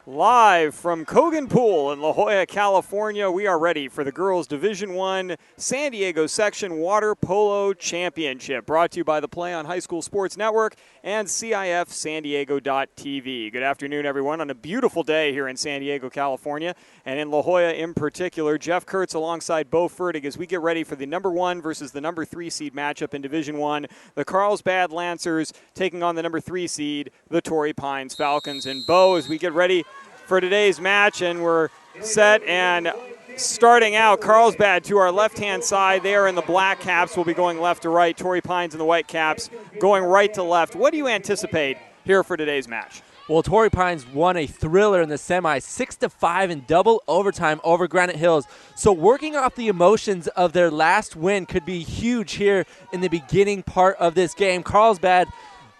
Live from Coggan Pool in La Jolla, California, we are ready for the Girls Division I San Diego Section Water Polo Championship, brought to you by the Play on High School Sports Network and CIF San Diego.tv. Good afternoon, everyone, on a beautiful day here in San Diego, California, and in La Jolla in particular. Jeff Kurtz alongside Bo Fertig as we get ready for the number 1 versus the number 3 seed matchup in Division I. The Carlsbad Lancers taking on the number 3 seed, the Torrey Pines Falcons. And Bo, as we get ready for today's match, and we're set and starting out, Carlsbad to our left-hand side. They are in the black caps. We'll be going left to right. Torrey Pines in the white caps going right to left. What do you anticipate here for today's match? Well, Torrey Pines won a thriller in the semi, 6-5 in double overtime over Granite Hills. So working off the emotions of their last win could be huge here in the beginning part of this game. Carlsbad,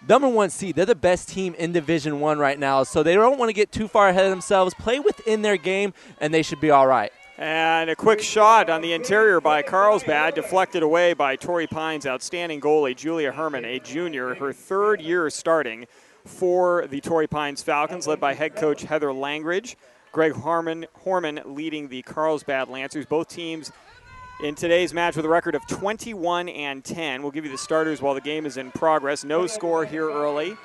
number 1 seed, they're the best team in Division I right now, so they don't want to get too far ahead of themselves. Play within their game, and they should be all right. And a quick shot on the interior by Carlsbad, deflected away by Torrey Pines' outstanding goalie, Julia Herman, a junior, her 3rd year starting for the Torrey Pines Falcons, led by head coach Heather Langridge. Greg Horman leading the Carlsbad Lancers. Both teams in today's match with a record of 21-10. We'll give you the starters while the game is in progress. No score here early.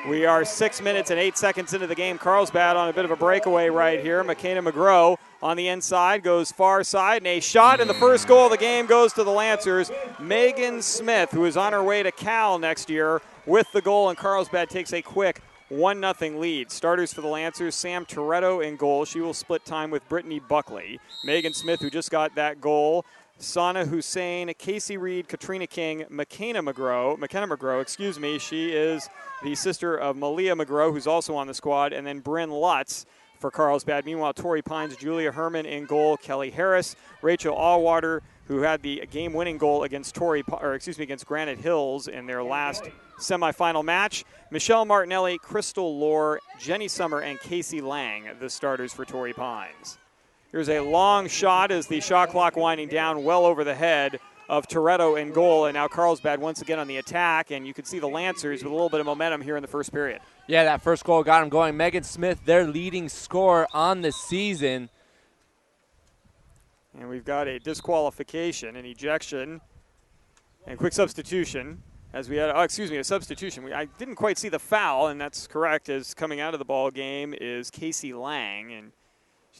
We are 6 minutes and 8 seconds into the game. Carlsbad on a bit of a breakaway right here. McKenna McGrow on the inside, goes far side, and a shot, and the first goal of the game goes to the Lancers. Megan Smith, who is on her way to Cal next year, with the goal, and Carlsbad takes a quick 1-0 lead. Starters for the Lancers, Sam Toretto in goal. She will split time with Brittany Buckley. Megan Smith, who just got that goal. Sana Hussein, Casey Reed, Katrina King, McKenna McGrow, She is the sister of Malia McGrow, who's also on the squad, and then Bryn Lutz for Carlsbad. Meanwhile, Torrey Pines, Julia Herman in goal, Kelly Harris, Rachel Allwater, who had the game-winning goal against Granite Hills in their last semifinal match. Michelle Martinelli, Crystal Lohr, Jenny Summer, and Casey Lang, the starters for Torrey Pines. Here's a long shot as the shot clock winding down well over the head of Toretto in goal, and now Carlsbad once again on the attack, and you can see the Lancers with a little bit of momentum here in the first period. Yeah, that first goal got them going. Megan Smith, their leading scorer on the season. And we've got a disqualification, an ejection, and quick substitution. As we had, a substitution. I didn't quite see the foul, and that's correct, as coming out of the ball game is Casey Lang, and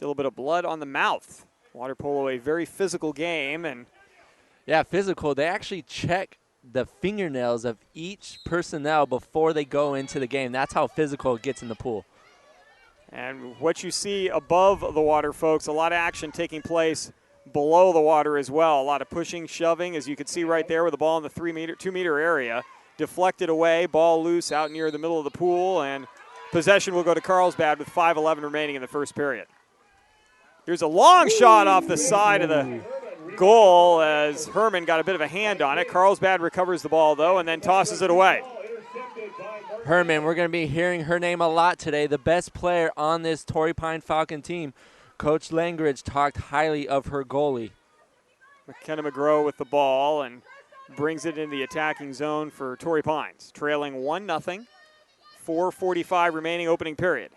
a little bit of blood on the mouth. Water polo, a very physical game, and yeah, physical. They actually check the fingernails of each personnel before they go into the game. That's how physical it gets in the pool. And what you see above the water, folks, a lot of action taking place below the water as well. A lot of pushing, shoving, as you can see right there with the ball in the 2-meter area. Deflected away, ball loose out near the middle of the pool, and possession will go to Carlsbad with 5:11 remaining in the first period. Here's a long shot off the side of the goal as Herman got a bit of a hand on it. Carlsbad recovers the ball, though, and then tosses it away. Herman, we're going to be hearing her name a lot today, the best player on this Torrey Pine Falcon team. Coach Langridge talked highly of her goalie. McKenna McGrow with the ball and brings it in the attacking zone for Torrey Pines, trailing 1-0, 4:45 remaining opening period.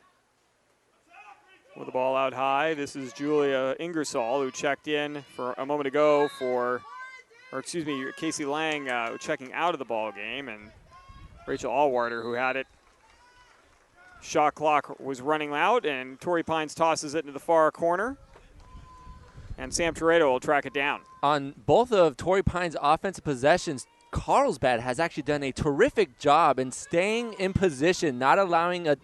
With the ball out high, this is Julia Ingersoll, who checked in for a moment ago Casey Lang checking out of the ball game, and Rachel Allwater, who had it. Shot clock was running out, and Torrey Pines tosses it into the far corner, and Sam Toretto will track it down. On both of Torrey Pines' offensive possessions, Carlsbad has actually done a terrific job in staying in position, not allowing a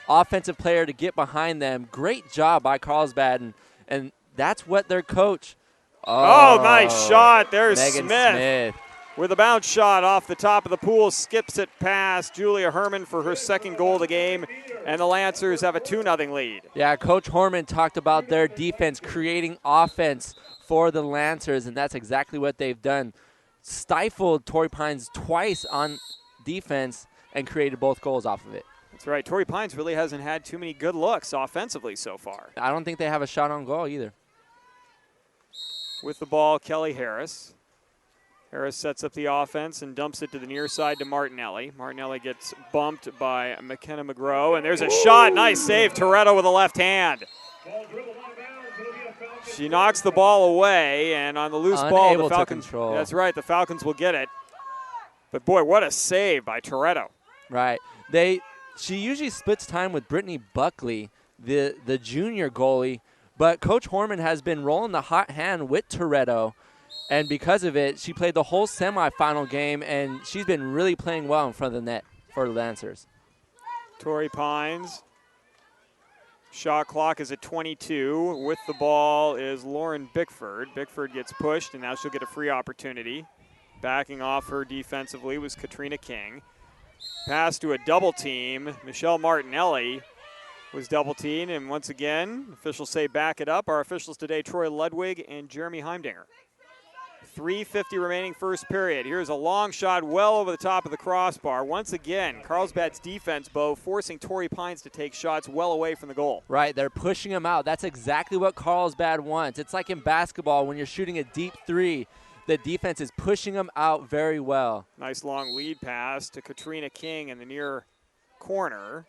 offensive player to get behind them. Great job by Carlsbad, and that's what their coach. Oh, nice shot. There's Megan Smith with a bounce shot off the top of the pool, skips it past Julia Herman for her second goal of the game, and the Lancers have a 2-0 lead. Yeah, Coach Horman talked about their defense creating offense for the Lancers, and that's exactly what they've done. Stifled Torrey Pines twice on defense and created both goals off of it. That's right. Torrey Pines really hasn't had too many good looks offensively so far. I don't think they have a shot on goal either. With the ball, Kelly Harris. Harris sets up the offense and dumps it to the near side to Martinelli. Martinelli gets bumped by McKenna McGraw, and there's a shot. Nice save, Toretto with a left hand. She knocks the ball away, and on the loose ball, the Falcons. That's right, the Falcons will get it. But boy, what a save by Toretto. Right. She usually splits time with Brittany Buckley, the junior goalie, but Coach Horman has been rolling the hot hand with Toretto. And because of it, she played the whole semifinal game, and she's been really playing well in front of the net for the Lancers. Torrey Pines. Shot clock is at 22. With the ball is Lauren Bickford. Bickford gets pushed, and now she'll get a free opportunity. Backing off her defensively was Katrina King. Pass to a double team. Michelle Martinelli was double teamed, and once again, officials say back it up. Our officials today, Troy Ludwig and Jeremy Heimdinger. 3:50 remaining first period. Here's a long shot well over the top of the crossbar. Once again, Carlsbad's defense, Bo, forcing Torrey Pines to take shots well away from the goal. Right, they're pushing them out. That's exactly what Carlsbad wants. It's like in basketball when you're shooting a deep three. The defense is pushing them out very well. Nice long lead pass to Katrina King in the near corner.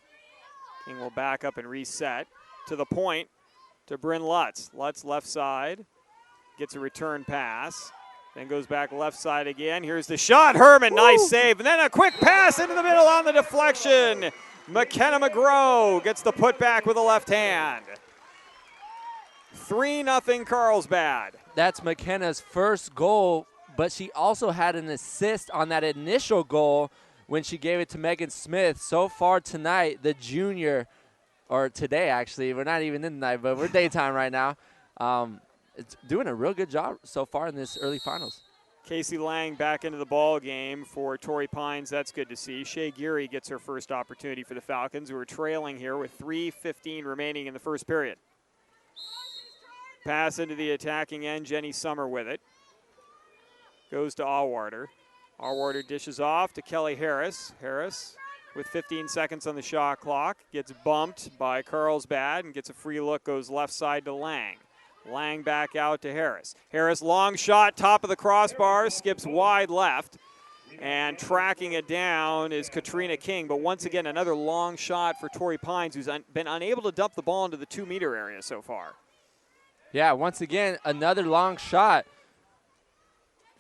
King will back up and reset to the point to Bryn Lutz. Lutz left side, gets a return pass. Then goes back left side again. Here's the shot. Herman, nice save. And then a quick pass into the middle on the deflection. McKenna McGraw gets the putback with a left hand. 3-0 Carlsbad. That's McKenna's first goal, but she also had an assist on that initial goal when she gave it to Megan Smith. So far tonight, the junior, or today actually, we're not even in the night, but we're daytime right now. It's doing a real good job so far in this early finals. Casey Lang back into the ball game for Torrey Pines. That's good to see. Shea Geary gets her first opportunity for the Falcons, who are trailing here with 3:15 remaining in the first period. Pass into the attacking end. Jenny Summer with it. Goes to Allwater. Allwater dishes off to Kelly Harris. Harris with 15 seconds on the shot clock. Gets bumped by Carlsbad and gets a free look. Goes left side to Lang. Lang back out to Harris. Harris, long shot, top of the crossbar, skips wide left. And tracking it down is Katrina King. But once again, another long shot for Torrey Pines, who's been unable to dump the ball into the 2-meter area so far. Yeah, once again, another long shot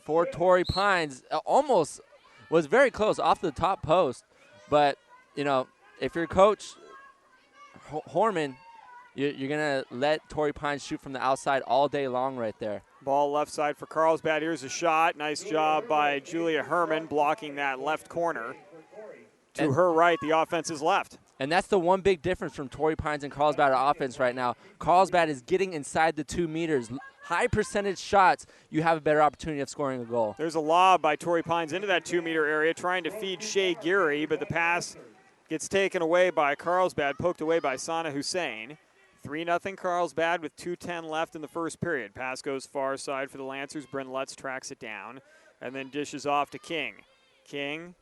for Torrey Pines. Almost was very close off the top post. But, you know, if you're Coach Horman, you're going to let Torrey Pines shoot from the outside all day long right there. Ball left side for Carlsbad. Here's a shot. Nice job by Julia Herman blocking that left corner. To her right, the offense is left. And that's the one big difference from Torrey Pines and Carlsbad offense right now. Carlsbad is getting inside the 2 meters. High percentage shots, you have a better opportunity of scoring a goal. There's a lob by Torrey Pines into that 2-meter area trying to feed Shea Geary, but the pass gets taken away by Carlsbad, poked away by Sana Hussein. 3-0 Carlsbad with 2:10 left in the first period. Pass goes far side for the Lancers. Bryn Lutz tracks it down and then dishes off to King. King,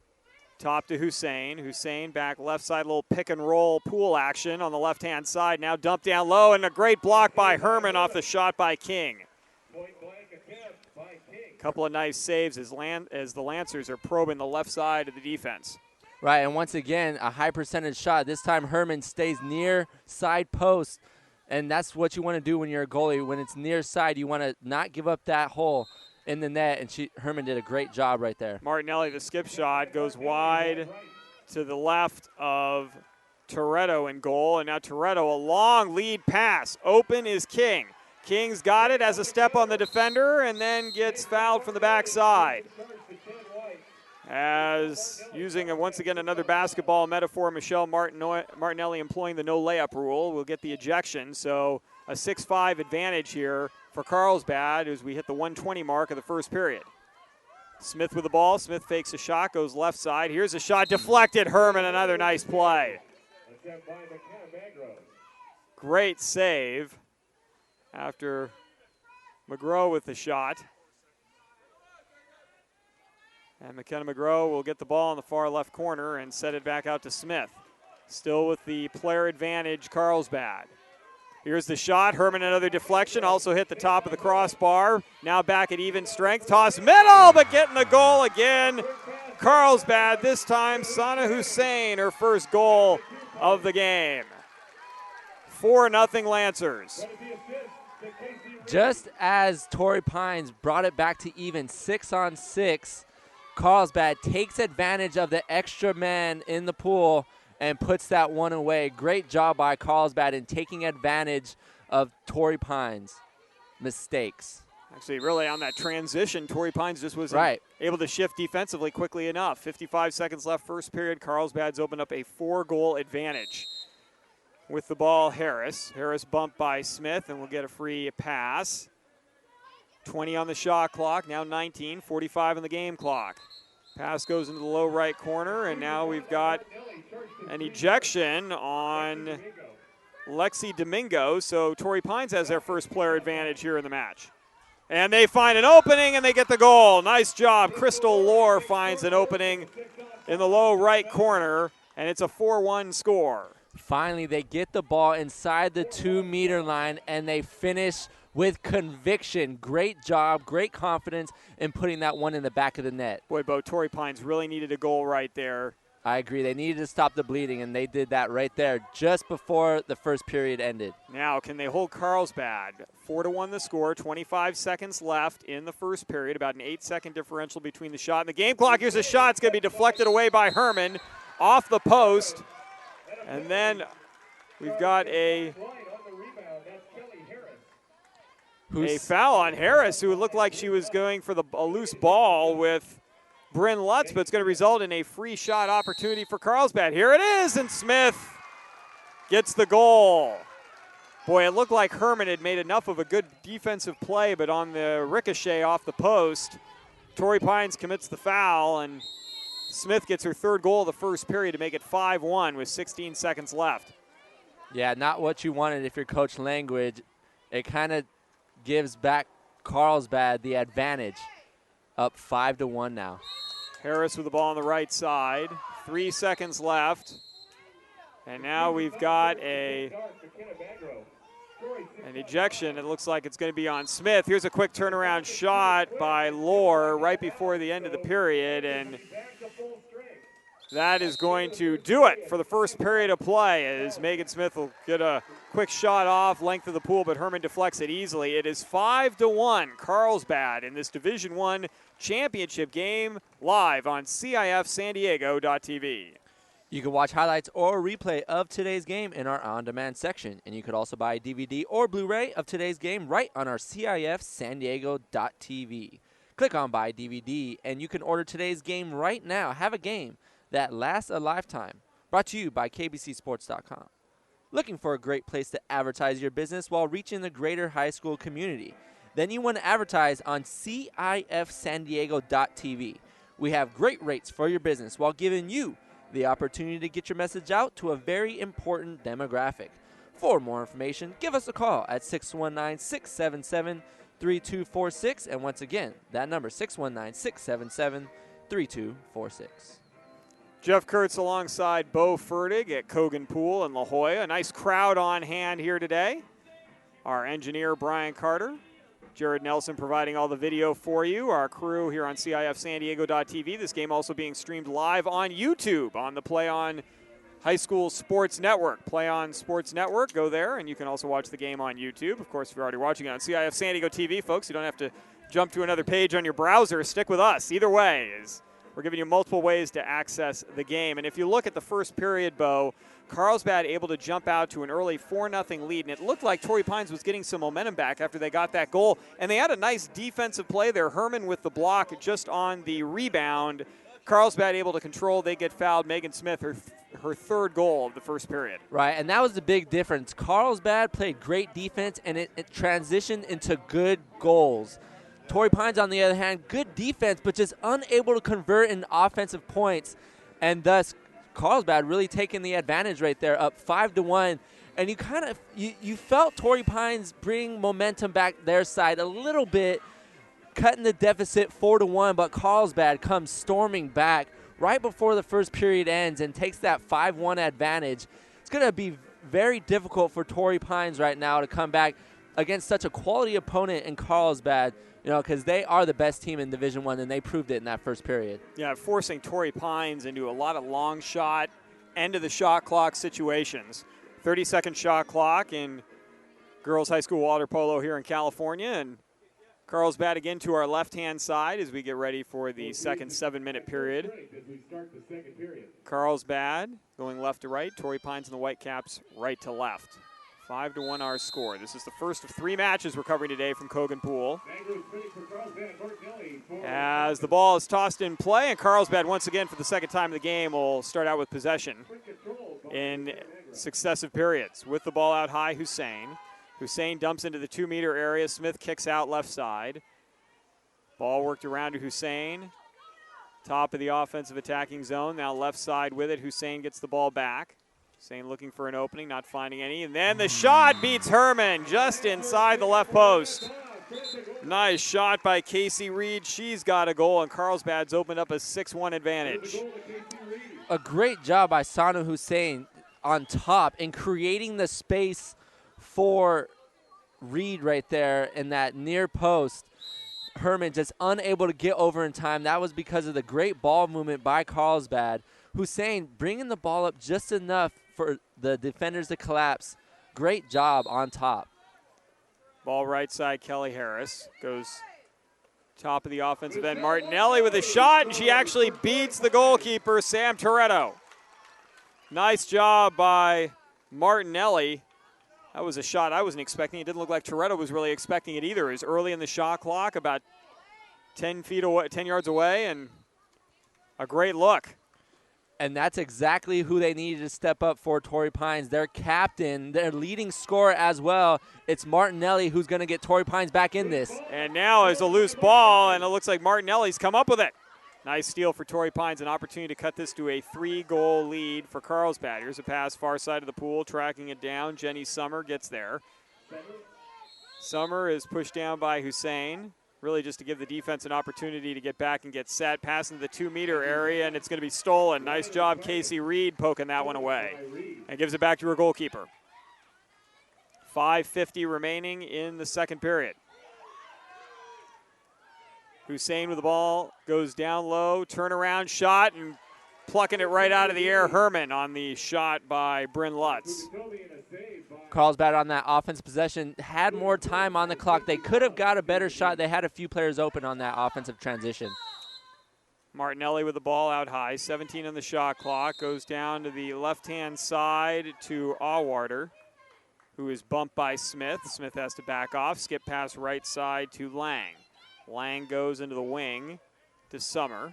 top to Hussein. Hussein back left side, little pick and roll pool action on the left-hand side. Now dumped down low and a great block by Herman off the shot by King. Couple of nice saves as the Lancers are probing the left side of the defense. Right, and once again, a high percentage shot. This time Herman stays near side post, and that's what you want to do when you're a goalie. When it's near side, you want to not give up that hole in the net, and Herman did a great job right there. Martinelli, the skip shot, goes wide to the left of Toretto in goal, and now Toretto, a long lead pass. Open is King. King's got it, has a step on the defender, and then gets fouled from the backside. As using, once again, another basketball metaphor, Michelle Martinelli employing the no layup rule will get the ejection. So a 6-5 advantage here for Carlsbad as we hit the 120 mark of the first period. Smith with the ball. Smith fakes a shot, goes left side. Here's a shot deflected. Herman, another nice play. Great save after McGraw with the shot. And McKenna McGraw will get the ball in the far left corner and set it back out to Smith. Still with the player advantage, Carlsbad. Here's the shot. Herman, another deflection, also hit the top of the crossbar. Now back at even strength. Toss middle, but getting the goal again. Carlsbad, this time Sana Hussein, her first goal of the game. 4-0 Lancers. Just as Torrey Pines brought it back to even 6-on-6, Carlsbad takes advantage of the extra man in the pool and puts that one away. Great job by Carlsbad in taking advantage of Torrey Pines' mistakes. Actually, really on that transition, Torrey Pines just wasn't able to shift defensively quickly enough. 55 seconds left, first period. Carlsbad's opened up a 4-goal advantage. With the ball, Harris. Harris bumped by Smith and will get a free pass. 20 on the shot clock, now 19, 45 on the game clock. Pass goes into the low right corner, and now we've got an ejection on Lexi Domingo, so Torrey Pines has their first player advantage here in the match. And they find an opening, and they get the goal. Nice job. Crystal Lohr finds an opening in the low right corner, and it's a 4-1 score. Finally, they get the ball inside the 2-meter line, and they finish with conviction. Great job, great confidence in putting that one in the back of the net. Boy, Bo, Torrey Pines really needed a goal right there. I agree. They needed to stop the bleeding, and they did that right there just before the first period ended. Now, can they hold Carlsbad? 4-1 the score, 25 seconds left in the first period, about an 8-second differential between the shot and the game clock. Here's a shot. It's going to be deflected away by Herman off the post. And then we've got a foul on Harris, who looked like she was going for a loose ball with Bryn Lutz, but it's going to result in a free shot opportunity for Carlsbad. Here it is, and Smith gets the goal. Boy, it looked like Herman had made enough of a good defensive play, but on the ricochet off the post, Torrey Pines commits the foul, and Smith gets her third goal of the first period to make it 5-1 with 16 seconds left. Yeah, not what you wanted if you're Coach Langridge. It kind of gives back Carlsbad the advantage, up 5-1 now. Harris with the ball on the right side. 3 seconds left. And now we've got an ejection. It looks like it's going to be on Smith. Here's a quick turnaround shot by Lohr right before the end of the period. And that is going to do it for the first period of play, as Megan Smith will get a quick shot off length of the pool, but Herman deflects it easily. It is 5-1 Carlsbad in this Division I championship game, live on CIF San Diego.tv. You can watch highlights or a replay of today's game in our on-demand section, and you could also buy a DVD or Blu-ray of today's game right on our CIF San Diego.tv. Click on Buy DVD, and you can order today's game right now. Have a game that lasts a lifetime. Brought to you by KBCSports.com. Looking for a great place to advertise your business while reaching the greater high school community? Then you want to advertise on CIFSanDiego.tv. We have great rates for your business while giving you the opportunity to get your message out to a very important demographic. For more information, give us a call at 619-677-3246. And once again, that number, 619-677-3246. Jeff Kurtz alongside Bo Fertig at Coggan Pool in La Jolla. A nice crowd on hand here today. Our engineer, Brian Carter. Jared Nelson providing all the video for you. Our crew here on CIFSanDiego.tv. This game also being streamed live on YouTube on the Play On High School Sports Network. Play On Sports Network. Go there, and you can also watch the game on YouTube. Of course, if you're already watching it on CIF San Diego TV, folks, you don't have to jump to another page on your browser. Stick with us. Either way, we're giving you multiple ways to access the game. And if you look at the first period, Bo, Carlsbad able to jump out to an early 4-0 lead, and it looked like Torrey Pines was getting some momentum back after they got that goal. And they had a nice defensive play there. Herman with the block just on the rebound. Carlsbad able to control. They get fouled. Megan Smith, her third goal of the first period. Right, and that was the big difference. Carlsbad played great defense, and it transitioned into good goals. Torrey Pines, on the other hand, good defense, but just unable to convert in offensive points, and thus Carlsbad really taking the advantage right there, up 5-1. And you felt Torrey Pines bring momentum back their side a little bit, cutting the deficit 4-1, but Carlsbad comes storming back right before the first period ends and takes that 5-1 advantage. It's going to be very difficult for Torrey Pines right now to come back against such a quality opponent in Carlsbad, because they are the best team in Division I, and they proved it in that first period. Yeah, forcing Torrey Pines into a lot of long shot, end of the shot clock situations. 30-second shot clock in girls high school water polo here in California, and Carlsbad again to our left-hand side as we get ready for the second 7-minute period. Carlsbad going left to right, Torrey Pines and the Whitecaps right to left. 5-1 our score. This is the first of 3 matches we're covering today from Coggan Pool. As the ball is tossed in play, and Carlsbad once again for the second time in the game will start out with possession in successive periods. With the ball out high, Hussein dumps into the 2-meter area. Smith kicks out left side. Ball worked around to Hussein. Top of the offensive attacking zone. Now left side with it. Hussein gets the ball back. Hussein looking for an opening, not finding any. And then the shot beats Herman just inside the left post. Nice shot by Casey Reed. She's got a goal, and Carlsbad's opened up a 6-1 advantage. A great job by Sanu Hussein on top and creating the space for Reed right there in that near post. Herman just unable to get over in time. That was because of the great ball movement by Carlsbad. Hussein bringing the ball up just enough for the defenders to collapse. Great job on top. Ball right side, Kelly Harris goes top of the offensive end. Martinelli with a shot, and she actually beats the goalkeeper, Sam Toretto. Nice job by Martinelli. That was a shot I wasn't expecting. It didn't look like Toretto was really expecting it either. It was early in the shot clock, about 10 yards away, and a great look. And that's exactly who they needed to step up for Torrey Pines. Their captain, their leading scorer as well. It's Martinelli who's going to get Torrey Pines back in this. And now is a loose ball, and it looks like Martinelli's come up with it. Nice steal for Torrey Pines, an opportunity to cut this to a 3-goal lead for Carlsbad. Here's a pass far side of the pool, tracking it down. Jenny Summer gets there. Summer is pushed down by Hussein, really just to give the defense an opportunity to get back and get set. Pass into the 2-meter area, and it's going to be stolen. Nice job, Casey Reed, poking that one away. And gives it back to her goalkeeper. 5:50 remaining in the second period. Hussein with the ball, goes down low, turnaround shot, and plucking it right out of the air. Herman on the shot by Bryn Lutz. Carlsbad on that offense possession had more time on the clock. They could have got a better shot. They had a few players open on that offensive transition. Martinelli with the ball out high, 17 on the shot clock, goes down to the left-hand side to Awarder, who is bumped by Smith. Smith has to back off, skip pass right side to Lang. Lang goes into the wing to Summer.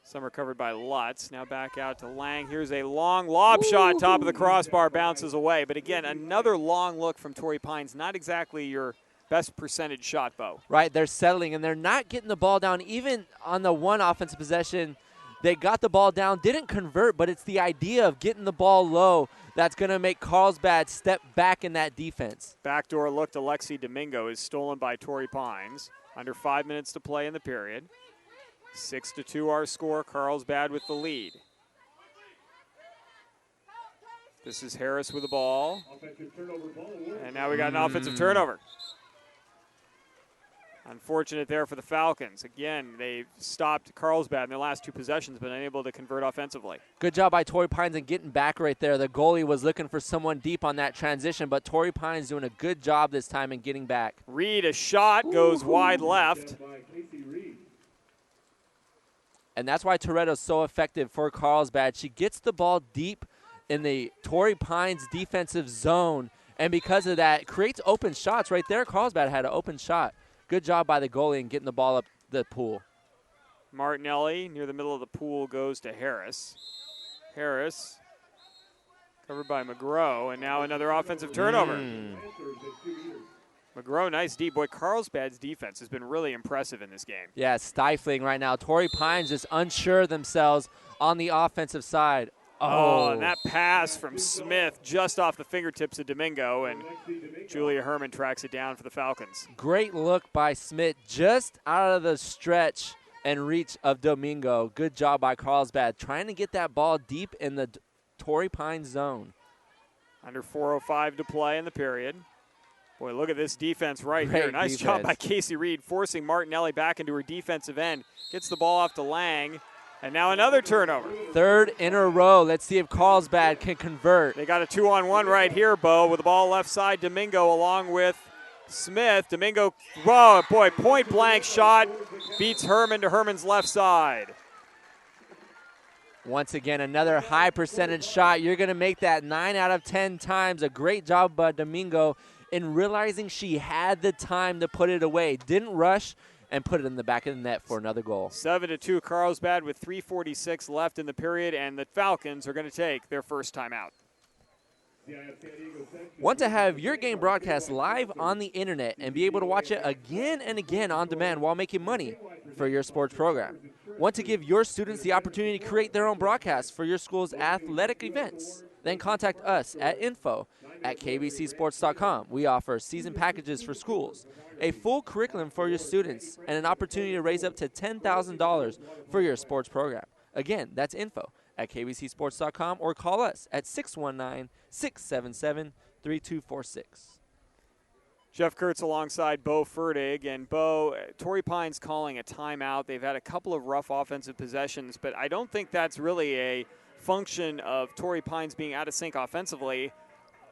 Summer covered by Lutz. Now back out to Lang. Here's a long lob shot, top of the crossbar, bounces away. But again, another long look from Torrey Pines. Not exactly your best percentage shot, Bo. Right, they're settling, and they're not getting the ball down. Even on the one offensive possession, they got the ball down, didn't convert, but it's the idea of getting the ball low that's going to make Carlsbad step back in that defense. Backdoor look to Lexi Domingo is stolen by Torrey Pines. Under 5 minutes to play in the period. 6-2 our score, Carlsbad with the lead. This is Harris with the ball. And now we got an offensive turnover. Unfortunate there for the Falcons. Again, they stopped Carlsbad in their last 2 possessions, but unable to convert offensively. Good job by Torrey Pines and getting back right there. The goalie was looking for someone deep on that transition, but Torrey Pines doing a good job this time in getting back. Reed, a shot, goes wide left. And that's why Toretto's so effective for Carlsbad. She gets the ball deep in the Torrey Pines defensive zone, and because of that, creates open shots right there. Carlsbad had an open shot. Good job by the goalie in getting the ball up the pool. Martinelli near the middle of the pool goes to Harris. Harris covered by McGrow, and now another offensive turnover. McGrow, nice deep. Boy, Carlsbad's defense has been really impressive in this game. Yeah, stifling right now. Torrey Pines just unsure of themselves on the offensive side. Oh, and that pass from Smith just off the fingertips of Domingo, and Julia Herman tracks it down for the Falcons. Great look by Smith, just out of the stretch and reach of Domingo. Good job by Carlsbad, trying to get that ball deep in the Torrey Pines zone. Under 4:05 to play in the period. Boy, look at this defense right here. Nice job by Casey Reed, forcing Martinelli back into her defensive end. Gets the ball off to Lang, and now another turnover. Third in a row. Let's see if Carlsbad can convert. They got a 2-on-1 right here, Bo, with the ball left side. Domingo along with Smith. Domingo, whoa, boy, point blank shot. Beats Herman to Herman's left side. Once again, another high percentage shot. You're going to make that 9 out of 10 times. A great job by Domingo in realizing she had the time to put it away. Didn't rush and put it in the back of the net for another goal. 7-2 Carlsbad with 3:46 left in the period, and the Falcons are going to take their first timeout. Want to have your game broadcast live on the internet and be able to watch it again and again on demand while making money for your sports program? Want to give your students the opportunity to create their own broadcasts for your school's athletic events? Then contact us at info@kbcsports.com. We offer season packages for schools, a full curriculum for your students, and an opportunity to raise up to $10,000 for your sports program. Again, that's info@kbcsports.com, or call us at 619-677-3246. Jeff Kurtz alongside Bo Fertig, and Bo, Torrey Pines calling a timeout. They've had a couple of rough offensive possessions, but I don't think that's really a function of Torrey Pines being out of sync offensively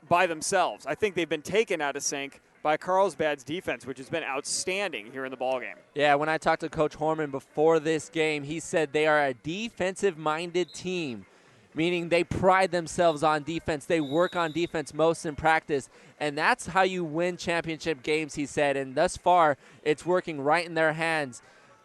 by themselves. I think they've been taken out of sync by Carlsbad's defense, which has been outstanding here in the ballgame. Yeah, when I talked to Coach Horman before this game, he said they are a defensive-minded team, meaning they pride themselves on defense. They work on defense most in practice, and that's how you win championship games, he said. And thus far, it's working right in their hands,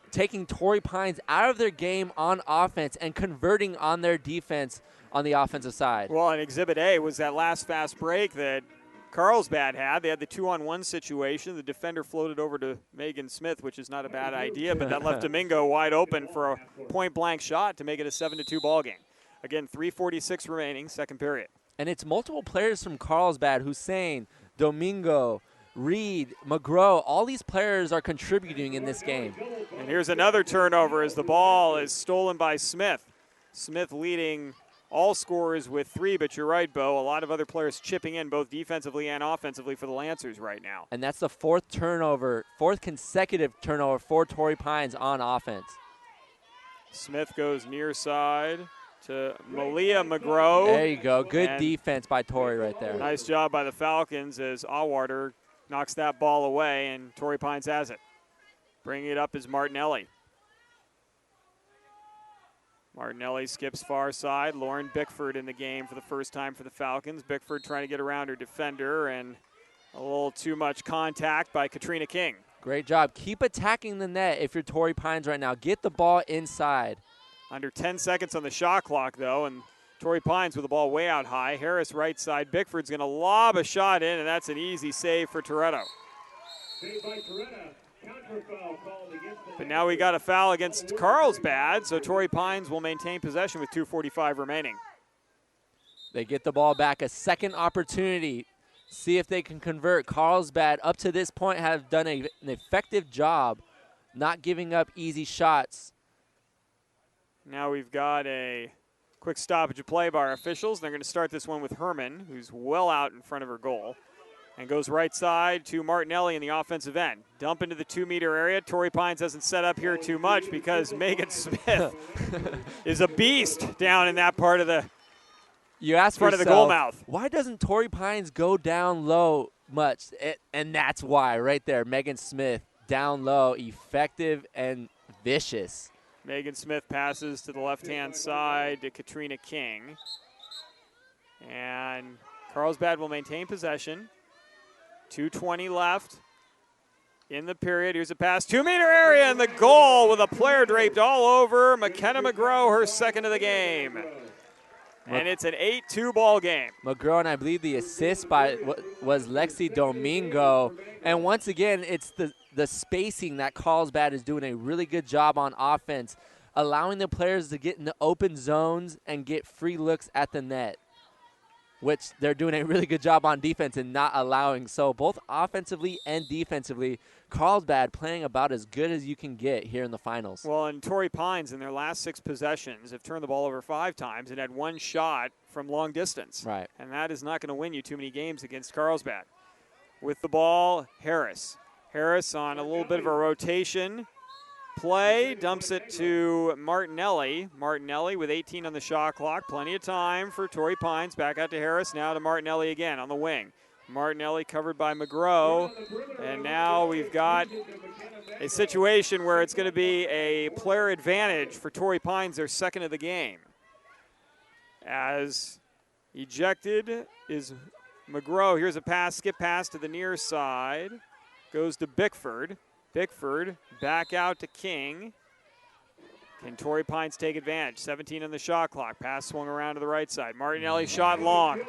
taking Torrey Pines out of their game on offense and converting on their defense on the offensive side. Well, and Exhibit A was that last fast break that Carlsbad had. They had the 2-on-1 situation. The defender floated over to Megan Smith, which is not a bad idea, but that left Domingo wide open for a point-blank shot to make it a 7-2 ball game. Again, 3:46 remaining, second period. And it's multiple players from Carlsbad, Hussein, Domingo, Reed, McGraw, all these players are contributing in this game. And here's another turnover as the ball is stolen by Smith. Smith leading all scorers with 3, but you're right, Bo. A lot of other players chipping in both defensively and offensively for the Lancers right now. And that's the fourth consecutive turnover for Torrey Pines on offense. Smith goes near side to Malia McGraw. There you go. Good defense by Torrey right there. Nice job by the Falcons as Awater knocks that ball away, and Torrey Pines has it. Bringing it up is Martinelli. Martinelli skips far side. Lauren Bickford in the game for the first time for the Falcons. Bickford trying to get around her defender, and a little too much contact by Katrina King. Great job. Keep attacking the net if you're Torrey Pines right now. Get the ball inside. Under 10 seconds on the shot clock, though, and Torrey Pines with the ball way out high. Harris right side. Bickford's going to lob a shot in, and that's an easy save for Toretto. But now we got a foul against Carlsbad, so Torrey Pines will maintain possession with 2:45 remaining. They get the ball back, a second opportunity. See if they can convert. Carlsbad, up to this point, have done an effective job not giving up easy shots. Now we've got a quick stoppage of play by our officials. They're going to start this one with Herman, who's well out in front of her goal, and goes right side to Martinelli in the offensive end. Dump into the 2-meter area. Torrey Pines hasn't set up here too much because Megan Smith is a beast down in that part of the front of the goal mouth. Why doesn't Torrey Pines go down low much? And that's why right there, Megan Smith down low, effective and vicious. Megan Smith passes to the left-hand side to Katrina King. And Carlsbad will maintain possession. 2:20 left in the period. Here's a pass, 2-meter area, and the goal with a player draped all over. McKenna McGraw, her second of the game. And it's an 8-2 ball game. McGraw, and I believe the assist was Lexi Domingo. And once again, it's the spacing that Carlsbad is doing a really good job on offense, allowing the players to get in the open zones and get free looks at the net. which they're doing a really good job on defense and not allowing. So both offensively and defensively, Carlsbad playing about as good as you can get here in the finals. Well, and Torrey Pines in their last 6 possessions have turned the ball over 5 times and had 1 shot from long distance. Right. And that is not going to win you too many games against Carlsbad. With the ball, Harris. Harris on a little bit of a rotation play, dumps it to Martinelli. Martinelli with 18 on the shot clock. Plenty of time for Torrey Pines. Back out to Harris. Now to Martinelli again on the wing. Martinelli covered by McGrow. And now we've got a situation where it's going to be a player advantage for Torrey Pines, their second of the game. As ejected is McGrow. Here's a pass, skip pass to the near side. Goes to Bickford. Bickford back out to King. Can Torrey Pines take advantage? 17 on the shot clock. Pass swung around to the right side. Martinelli shot long.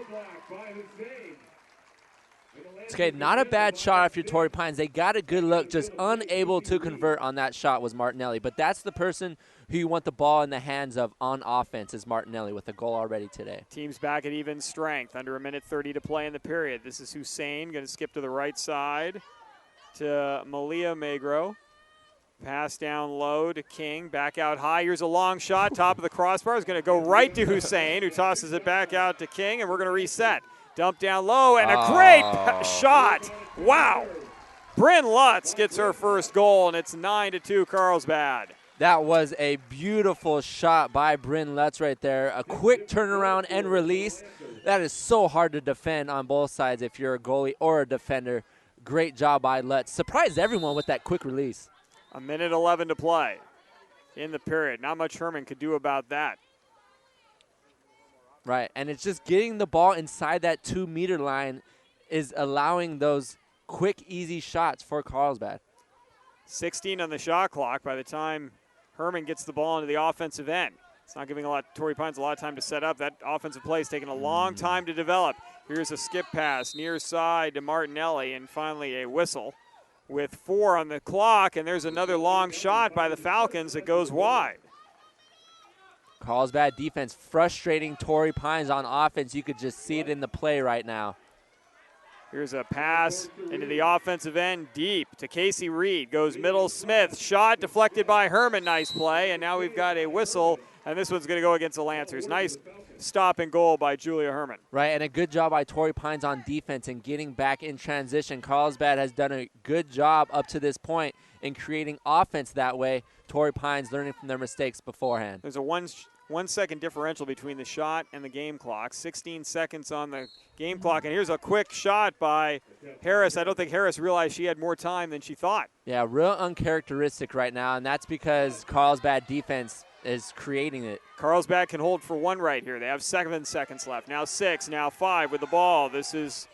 Okay, not a bad shot if you're Torrey Pines. They got a good look, just unable to convert on that shot was Martinelli. But that's the person who you want the ball in the hands of on offense is Martinelli with a goal already today. Team's back at even strength. Under 1:30 to play in the period. This is Hussein going to skip to the right side to Malia Magro. Pass down low to King. Back out high. Here's a long shot. Top of the crossbar is going to go right to Hussein, who tosses it back out to King, and we're going to reset. Dump down low, and a great shot. Wow. Bryn Lutz gets her first goal, and it's 9-2 Carlsbad. That was a beautiful shot by Bryn Lutz right there. A quick turnaround and release. That is so hard to defend on both sides if you're a goalie or a defender. Great job by Lutz. Surprised everyone with that quick release. 1:11 to play in the period. Not much Herman could do about that. Right, and it's just getting the ball inside that 2-meter line is allowing those quick, easy shots for Carlsbad. 16 on the shot clock by the time Herman gets the ball into the offensive end. It's not giving Torrey Pines a lot of time to set up. That offensive play is taking a long time to develop. Here's a skip pass near side to Martinelli, and finally a whistle with 4 on the clock, and there's another long shot by the Falcons that goes wide. Carlsbad defense frustrating Torrey Pines on offense. You could just see it in the play right now. Here's a pass into the offensive end deep to Casey Reed. Goes middle Smith. Shot deflected by Herman. Nice play. And now we've got a whistle, and this one's going to go against the Lancers. Nice stop and goal by Julia Herman. Right, and a good job by Torrey Pines on defense and getting back in transition. Carlsbad has done a good job up to this point in creating offense that way. Torrey Pines learning from their mistakes beforehand. There's a 1 second differential between the shot and the game clock. 16 seconds on the game clock. And here's a quick shot by Harris. I don't think Harris realized she had more time than she thought. Yeah, real uncharacteristic right now, and that's because Carlsbad defense is creating it. Carlsbad can hold for 1 right here. They have 7 seconds left. Now 6, now 5 with the ball. This is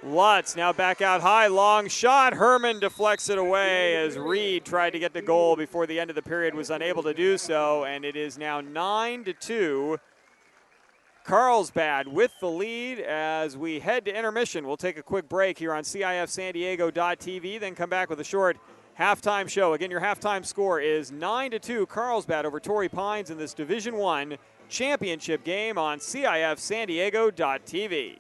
Lutz now back out high. Long shot. Herman deflects it away as Reed tried to get the goal before the end of the period, was unable to do so. And it is now 9-2. Carlsbad with the lead as we head to intermission. We'll take a quick break here on CIF San Diego.tv, then come back with a short halftime show. Again, your halftime score is 9-2 Carlsbad over Torrey Pines in this Division I championship game on CIF San Diego.tv.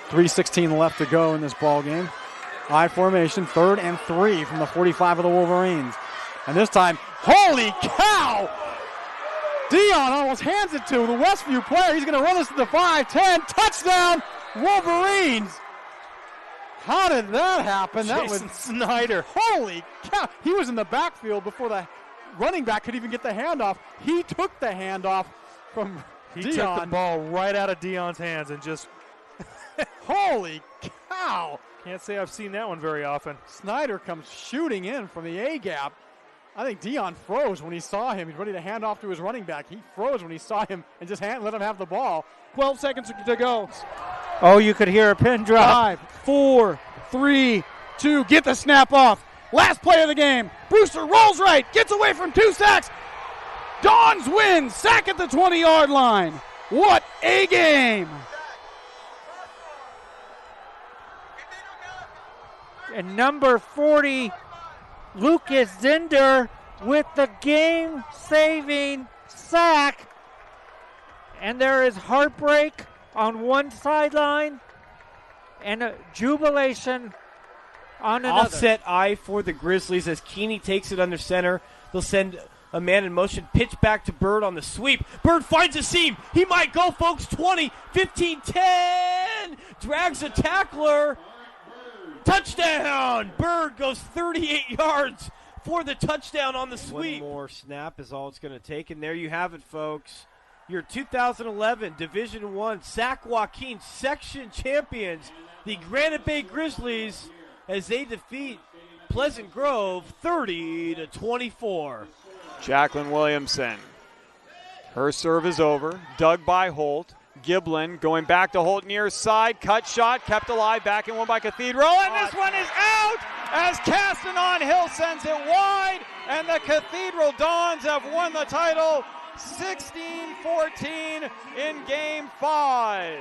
3:16 left to go in this ball game. I formation, 3rd and 3 from the 45 of the Wolverines. And this time, holy cow! Dion almost hands it to the Westview player. He's going to run this to the 5-10. Touchdown, Wolverines! How did that happen? That was Snyder. Holy cow! He was in the backfield before the running back could even get the handoff. He took the handoff from Dion. He took the ball right out of Dion's hands and just... Holy cow! Can't say I've seen that one very often. Snyder comes shooting in from the A-gap. I think Dion froze when he saw him. He's ready to hand off to his running back. He froze when he saw him and just let him have the ball. 12 seconds to go. Oh, you could hear a pin drop. 5, 4, 3, 2. Get the snap off. Last play of the game. Brewster rolls right. Gets away from 2 sacks. Dons win. Sack at the 20-yard line. What a game. And number 40, Lucas Zinder with the game-saving sack And there is heartbreak on one sideline and a jubilation on another. Offset eye for the Grizzlies as Keeney takes it under center. They'll send a man in motion, pitch back to Bird on the sweep. Bird finds a seam. He might go, folks. 20, 15, 10. Drags a tackler. Touchdown! Bird goes 38 yards for the touchdown on the sweep. One more snap is all it's going to take. And there you have it, folks. Your 2011 Division I Sac Joaquin section champions, the Granite Bay Grizzlies, as they defeat Pleasant Grove 30-24. Jacqueline Williamson. Her serve is over. Dug by Holt. Giblin going back to Holt near side. Cut shot. Kept alive. Back in one by Cathedral. And this one is out as Castanon Hill sends it wide. And the Cathedral Dons have won the title 16-14 in Game 5.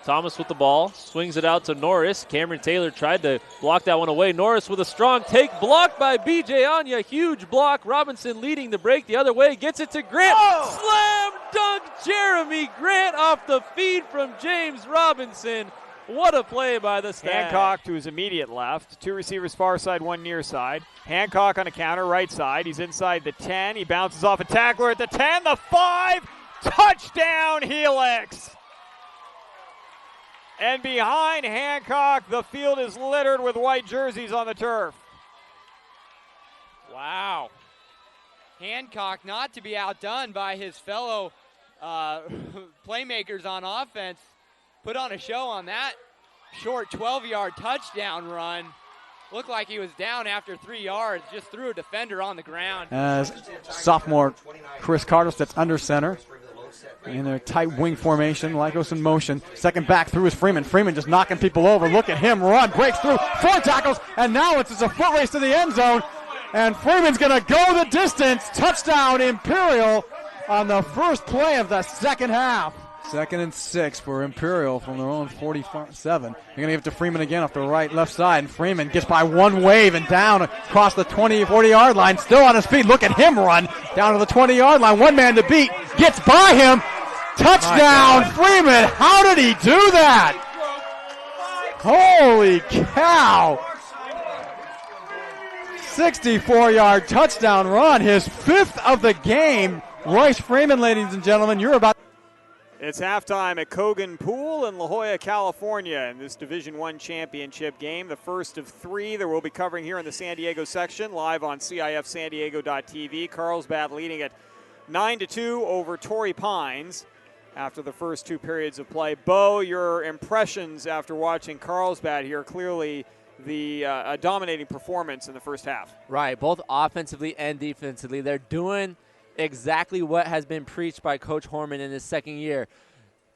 Thomas with the ball, swings it out to Norris. Cameron Taylor tried to block that one away. Norris with a strong take, blocked by B.J. Anya. Huge block. Robinson leading the break the other way, gets it to Grant. Slam dunk Jeremy Grant off the feed from James Robinson. What a play by the Stag. Hancock to his immediate left. Two receivers far side, one near side. Hancock on a counter right side. He's inside the 10. He bounces off a tackler at the 10. The 5. Touchdown Helix. And behind Hancock, the field is littered with white jerseys on the turf. Wow. Hancock not to be outdone by his fellow playmakers on offense. Put on a show on that short 12-yard touchdown run. Looked like he was down after 3 yards. Just threw a defender on the ground. As sophomore Chris Carter sits under center. In their tight wing formation, Lycos in motion. Second back through is Freeman. Freeman just knocking people over. Look at him run. Breaks through. 4 tackles. And now it's just a foot race to the end zone. And Freeman's going to go the distance. Touchdown Imperial on the first play of the second half. 2nd and 6 for Imperial from their own 47. They're going to give it to Freeman again off the left side. And Freeman gets by one wave and down across the 40-yard line. Still on his feet. Look at him run down to the 20-yard line. One man to beat. Gets by him. Touchdown, Freeman. How did he do that? Holy cow. 64-yard touchdown run. His 5th of the game. Royce Freeman, ladies and gentlemen, you're about. It's halftime at Coggan Pool in La Jolla, California in this Division I championship game, the first of 3 that we'll be covering here in the San Diego section, live on CIF San Diego.tv. Carlsbad leading at 9-2 over Torrey Pines after the first 2 periods of play. Bo, your impressions after watching Carlsbad here, clearly a dominating performance in the first half. Right, both offensively and defensively. They're doing exactly what has been preached by Coach Horman in his second year.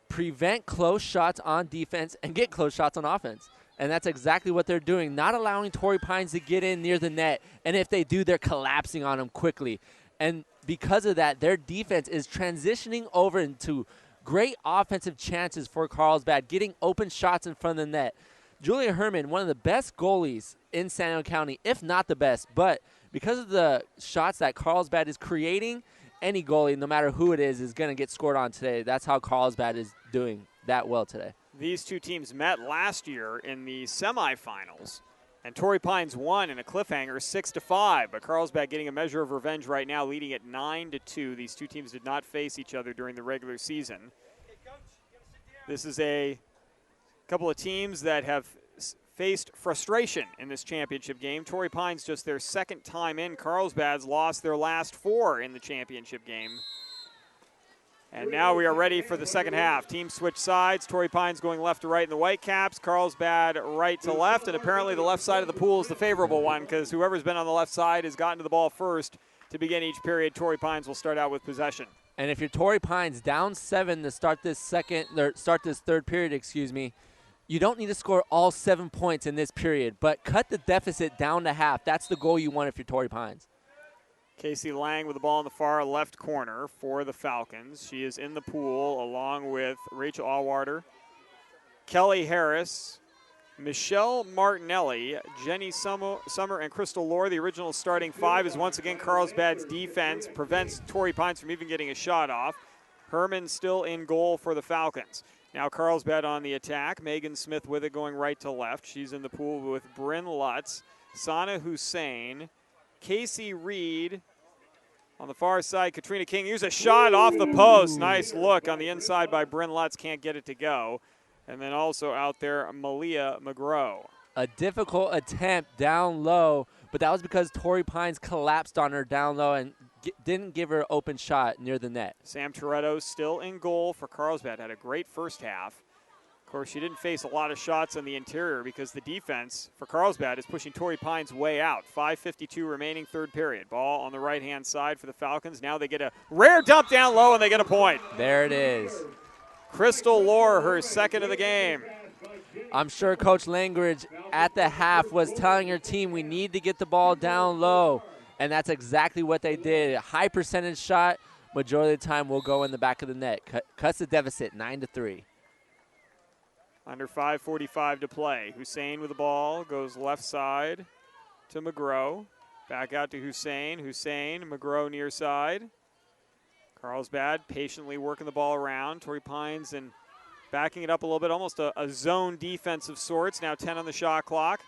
Prevent close shots on defense and get close shots on offense. And that's exactly what they're doing, not allowing Torrey Pines to get in near the net. And if they do, they're collapsing on them quickly. And because of that, their defense is transitioning over into great offensive chances for Carlsbad, getting open shots in front of the net. Julia Herman, one of the best goalies in San Diego County, if not the best, but because of the shots that Carlsbad is creating, any goalie, no matter who it is going to get scored on today. That's how Carlsbad is doing that well today. These two teams met last year in the semifinals, and Torrey Pines won in a cliffhanger 6-5, but Carlsbad getting a measure of revenge right now, leading at 9-2. These two teams did not face each other during the regular season. This is a couple of teams that have faced frustration in this championship game. Torrey Pines just their second time in. Carlsbad's lost their last 4 in the championship game. And now we are ready for the second half. Teams switch sides. Torrey Pines going left to right in the Whitecaps. Carlsbad right to left. And apparently the left side of the pool is the favorable one because whoever's been on the left side has gotten to the ball first to begin each period. Torrey Pines will start out with possession. And if you're Torrey Pines down 7 to start this third period, you don't need to score all 7 points in this period, but cut the deficit down to half. That's the goal you want if you're Torrey Pines. Casey Lang with the ball in the far left corner for the Falcons. She is in the pool along with Rachel Allwater, Kelly Harris, Michelle Martinelli, Jenny Summer, and Crystal Lohr. The original starting five is once again Carlsbad's defense prevents Torrey Pines from even getting a shot off. Herman still in goal for the Falcons. Now Carlsbad on the attack. Megan Smith with it going right to left. She's in the pool with Bryn Lutz, Sana Hussein, Casey Reed. On the far side, Katrina King. Here's a shot off the post. Nice look on the inside by Bryn Lutz. Can't get it to go. And then also out there, Malia McGrow. A difficult attempt down low, but that was because Torrey Pines collapsed on her down low and didn't give her an open shot near the net. Sam Toretto still in goal for Carlsbad. Had a great first half. Of course, she didn't face a lot of shots on the interior because the defense for Carlsbad is pushing Torrey Pines way out. 5:52 remaining third period. Ball on the right-hand side for the Falcons. Now they get a rare dump down low, and they get a point. There it is. Crystal Lohr, her second of the game. I'm sure Coach Langridge at the half was telling her team, we need to get the ball down low, and that's exactly what they did. A high percentage shot, majority of the time will go in the back of the net. Cuts the deficit 9-3. Under 5:45 to play. Hussein with the ball, goes left side to McGrow. Back out to Hussein. Hussein, McGrow near side. Carlsbad patiently working the ball around. Torrey Pines and backing it up a little bit, almost a zone defense of sorts. Now 10 on the shot clock.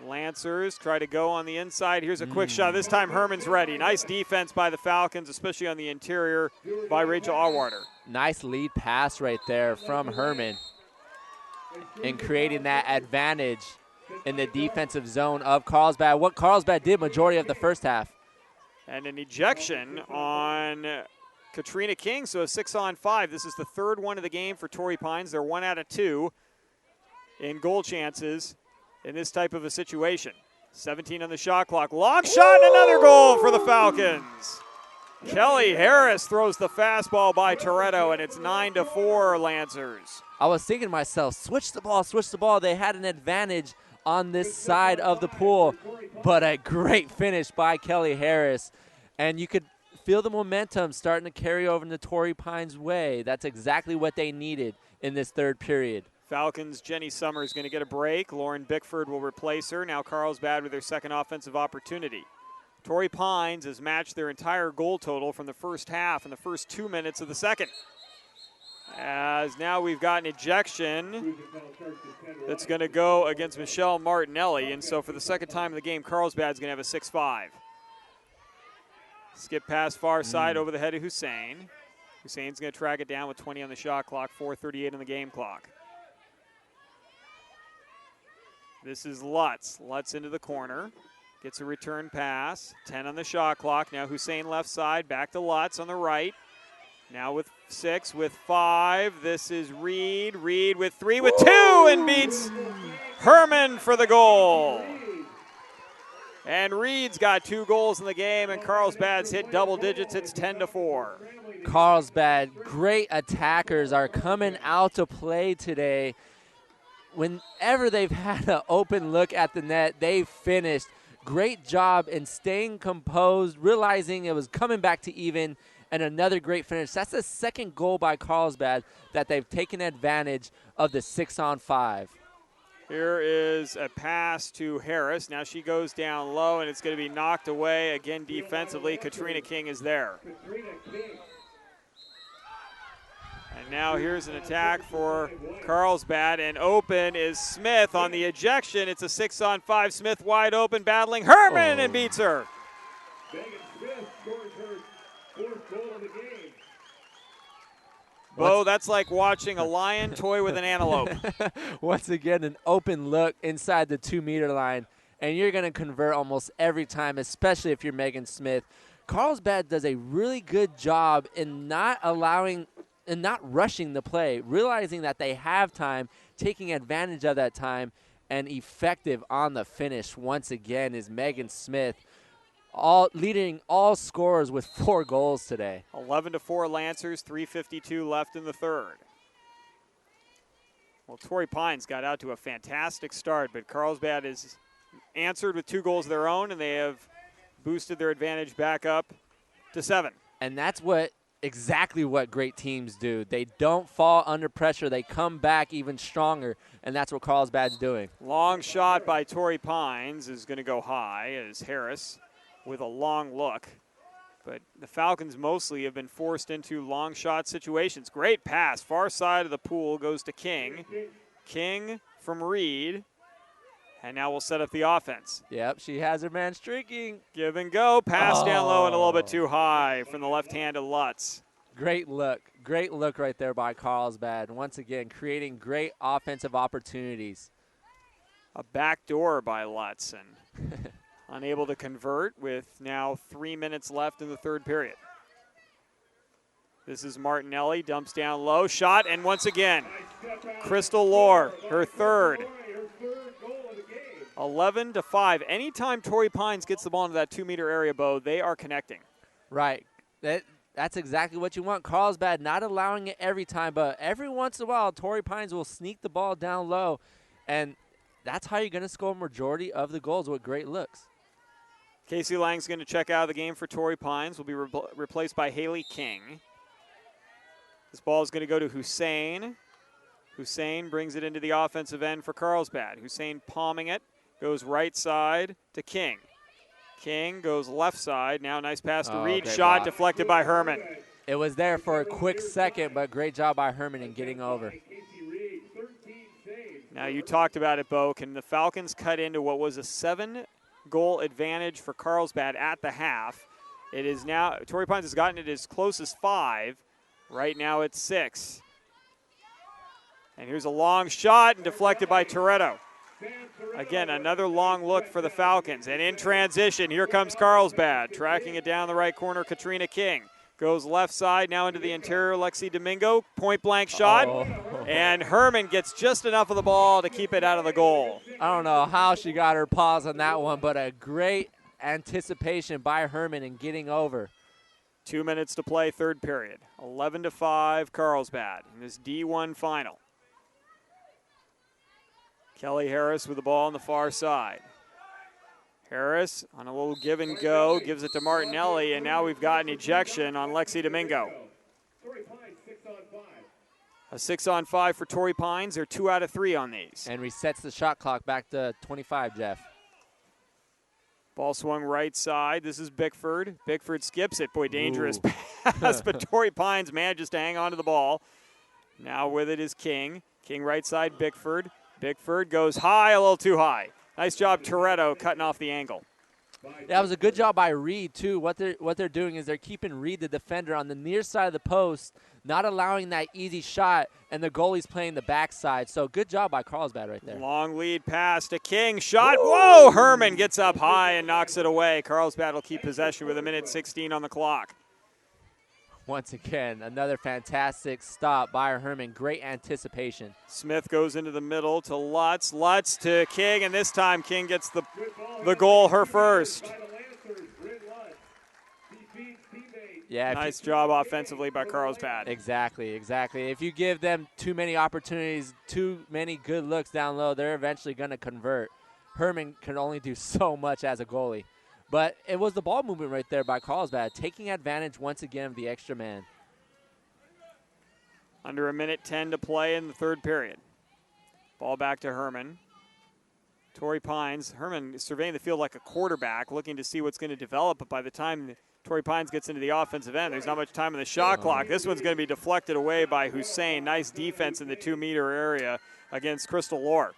Lancers try to go on the inside. Here's a quick shot. This time Herman's ready. Nice defense by the Falcons, especially on the interior by Rachel Allwater. Nice lead pass right there from Herman and creating that advantage in the defensive zone of Carlsbad. What Carlsbad did majority of the first half. And an ejection on Katrina King, so a 6-on-5. This is the third one of the game for Torrey Pines. They're 1 out of 2 in goal chances in this type of a situation. 17 on the shot clock. Long shot and another goal for the Falcons. Kelly Harris throws the fastball by Toretto, and it's 9-4 Lancers. I was thinking to myself, switch the ball, switch the ball. They had an advantage on this side of the pool, but a great finish by Kelly Harris. And you could feel the momentum starting to carry over into Torrey Pines' way. That's exactly what they needed in this third period. Falcons' Jenny Summers going to get a break. Lauren Bickford will replace her. Now Carlsbad with their second offensive opportunity. Torrey Pines has matched their entire goal total from the first half in the first 2 minutes of the second. As now we've got an ejection that's going to go against Michelle Martinelli. And so for the second time in the game, Carlsbad's going to have a 6-5. Skip pass far side over the head of Hussein. Hussein's going to track it down with 20 on the shot clock, 4:38 on the game clock. This is Lutz. Lutz into the corner. Gets a return pass. 10 on the shot clock. Now Hussein left side. Back to Lutz on the right. Now with 6, with 5. This is Reed. Reed with 3, with 2, and beats Herman for the goal. And Reed's got 2 goals in the game, and Carlsbad's hit double digits. It's 10-4. Carlsbad, great attackers are coming out to play today. Whenever they've had an open look at the net, they've finished. Great job in staying composed, realizing it was coming back to even, and another great finish. That's the second goal by Carlsbad that they've taken advantage of the 6-on-5. Here is a pass to Harris. Now she goes down low, and it's going to be knocked away. Again, defensively, Katrina King is there. And now here's an attack for Carlsbad, and open is Smith on the ejection. It's a 6-on-5. Smith wide open, battling Herman, and beats her. Bo, that's like watching a lion toy with an antelope. Once again, an open look inside the 2-meter line, and you're going to convert almost every time, especially if you're Megan Smith. Carlsbad does a really good job in not rushing the play, realizing that they have time, taking advantage of that time, and effective on the finish once again is Megan Smith, leading all scorers with 4 goals today. 11-4 Lancers, 3:52 left in the third. Well, Torrey Pines got out to a fantastic start, but Carlsbad has answered with 2 goals of their own, and they have boosted their advantage back up to 7. And that's what exactly what great teams do. They don't fall under pressure. They come back even stronger, and that's what Carlsbad's doing. Long shot by Torrey Pines is going to go high as Harris with a long look. But the Falcons mostly have been forced into long shot situations. Great pass. Far side of the pool goes to King. King from Reed. And now we'll set up the offense. Yep, she has her man streaking. Give and go. Pass down low and a little bit too high from the left-handed Lutz. Great look. Great look right there by Carlsbad. Once again, creating great offensive opportunities. A backdoor by Lutz and unable to convert with now 3 minutes left in the third period. This is Martinelli, dumps down low, shot, and once again, Crystal Lohr, her third. 11-5. Anytime Torrey Pines gets the ball into that 2-meter area, Bo, they are connecting. Right. That's exactly what you want. Carlsbad not allowing it every time, but every once in a while, Torrey Pines will sneak the ball down low, and that's how you're going to score a majority of the goals with great looks. Casey Lang's going to check out of the game for Torrey Pines. Will be replaced by Haley King. This ball is going to go to Hussein. Hussein brings it into the offensive end for Carlsbad. Hussein palming it. Goes right side to King. King goes left side. Now nice pass to Reed. Shot block. Deflected by Herman. It was there for a quick second, but great job by Herman in getting over. Now you talked about it, Bo. Can the Falcons cut into what was a 7-goal advantage for Carlsbad at the half? It is now, Torrey Pines has gotten it as close as 5. Right now it's 6. And here's a long shot and deflected by Toretto. Again, another long look for the Falcons. And in transition, here comes Carlsbad. Tracking it down the right corner, Katrina King. Goes left side, now into the interior, Lexi Domingo. Point-blank shot. And Herman gets just enough of the ball to keep it out of the goal. I don't know how she got her paws on that one, but a great anticipation by Herman in getting over. 2 minutes to play, third period. 11-5, Carlsbad in this D1 final. Kelly Harris with the ball on the far side. Harris on a little give and go, gives it to Martinelli, and now we've got an ejection on Lexi Domingo. A 6-on-5 for Torrey Pines. They're 2 out of 3 on these. And resets the shot clock back to 25, Jeff. Ball swung right side. This is Bickford. Bickford skips it. Boy, dangerous pass, but Torrey Pines manages to hang on to the ball. Now with it is King. King right side, Bickford. Bickford goes high, a little too high. Nice job, Toretto, cutting off the angle. That was a good job by Reed, too. What they're doing is they're keeping Reed, the defender, on the near side of the post, not allowing that easy shot, and the goalie's playing the backside. So good job by Carlsbad right there. Long lead pass to King. Shot. Whoa! Herman gets up high and knocks it away. Carlsbad will keep possession with 1:16 on the clock. Once again, another fantastic stop by Herman. Great anticipation. Smith goes into the middle to Lutz. Lutz to King, and this time King gets the goal, her first. Yeah, nice job offensively by Carlsbad. Exactly. If you give them too many opportunities, too many good looks down low, they're eventually going to convert. Herman can only do so much as a goalie. But it was the ball movement right there by Carlsbad, taking advantage once again of the extra man. Under 1:10 to play in the third period. Ball back to Herman. Torrey Pines. Herman is surveying the field like a quarterback, looking to see what's going to develop. But by the time Torrey Pines gets into the offensive end, there's not much time in the shot clock. This one's going to be deflected away by Hussein. Nice defense in the 2-meter area against Crystal Lohr.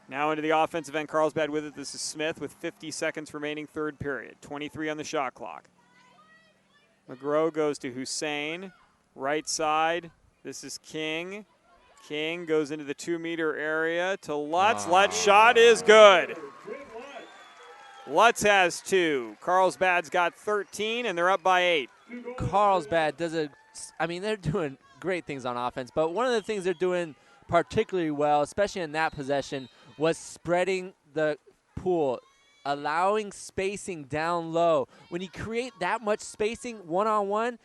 Now into the offensive end, Carlsbad with it. This is Smith with 50 seconds remaining, third period. 23 on the shot clock. McGrow goes to Hussein. Right side, this is King. King goes into the 2-meter area to Lutz. Lutz shot is good. Lutz has 2. Carlsbad's got 13, and they're up by 8. Carlsbad they're doing great things on offense, but one of the things they're doing particularly well, especially in that possession, was spreading the pool, allowing spacing down low. When you create that much spacing one-on-one,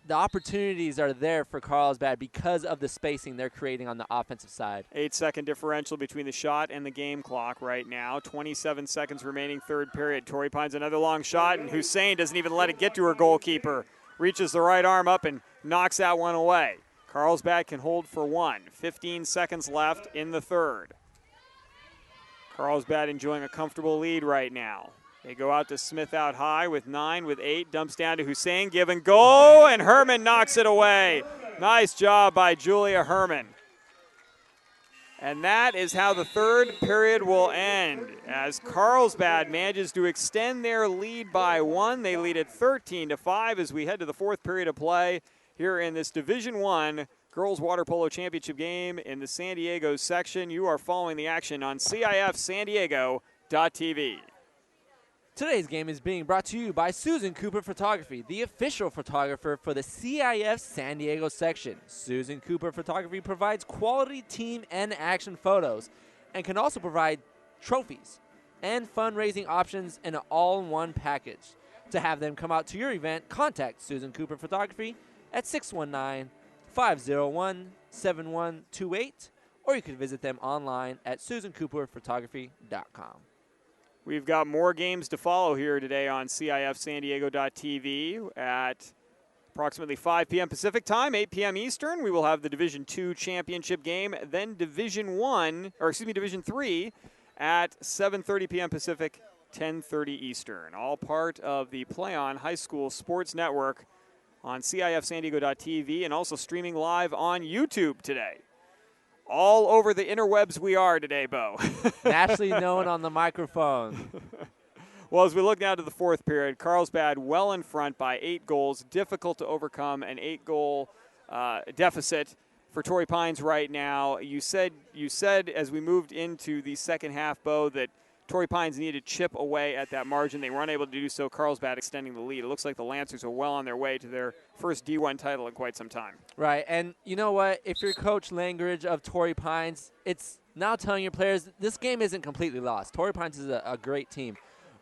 the opportunities are there for Carlsbad because of the spacing they're creating on the offensive side. 8-second differential between the shot and the game clock right now. 27 seconds remaining, third period. Torrey Pines another long shot, and Hussein doesn't even let it get to her goalkeeper. reaches the right arm up and knocks that one away. Carlsbad can hold for one. 15 seconds left in the third. Carlsbad enjoying a comfortable lead right now. They go out to Smith out high with 9, with 8. Dumps down to Hussein, give and go, and Herman knocks it away. Nice job by Julia Herman. And that is how the third period will end, as Carlsbad manages to extend their lead by 1. They lead at 13-5 as we head to the fourth period of play here in this Division I Girls Water Polo Championship game in the San Diego section. You are following the action on CIF San Diego.tv. Today's game is being brought to you by Susan Cooper Photography, the official photographer for the CIF San Diego section. Susan Cooper Photography provides quality team and action photos and can also provide trophies and fundraising options in an all-in-one package. To have them come out to your event, contact Susan Cooper Photography at 619-501-7128, or you can visit them online at susancooperphotography.com. We've got more games to follow here today on CIF San Diego.tv at approximately 5 p.m. Pacific time, 8 p.m. Eastern. We will have the Division II championship game, then Division III at 7:30 p.m. Pacific, 10:30 Eastern. All part of the Play On High School Sports Network on CIF San Diego.tv and also streaming live on YouTube today. All over the interwebs we are today, Bo. Nationally known on the microphone. Well, as we look now to the fourth period, Carlsbad well in front by 8 goals. Difficult to overcome an 8-goal deficit for Torrey Pines right now. You said as we moved into the second half, Bo, that Torrey Pines needed to chip away at that margin. They were unable to do so. Carlsbad extending the lead. It looks like the Lancers are well on their way to their first D1 title in quite some time. Right, and you know what? If you're Coach Langridge of Torrey Pines, it's now telling your players this game isn't completely lost. Torrey Pines is a great team,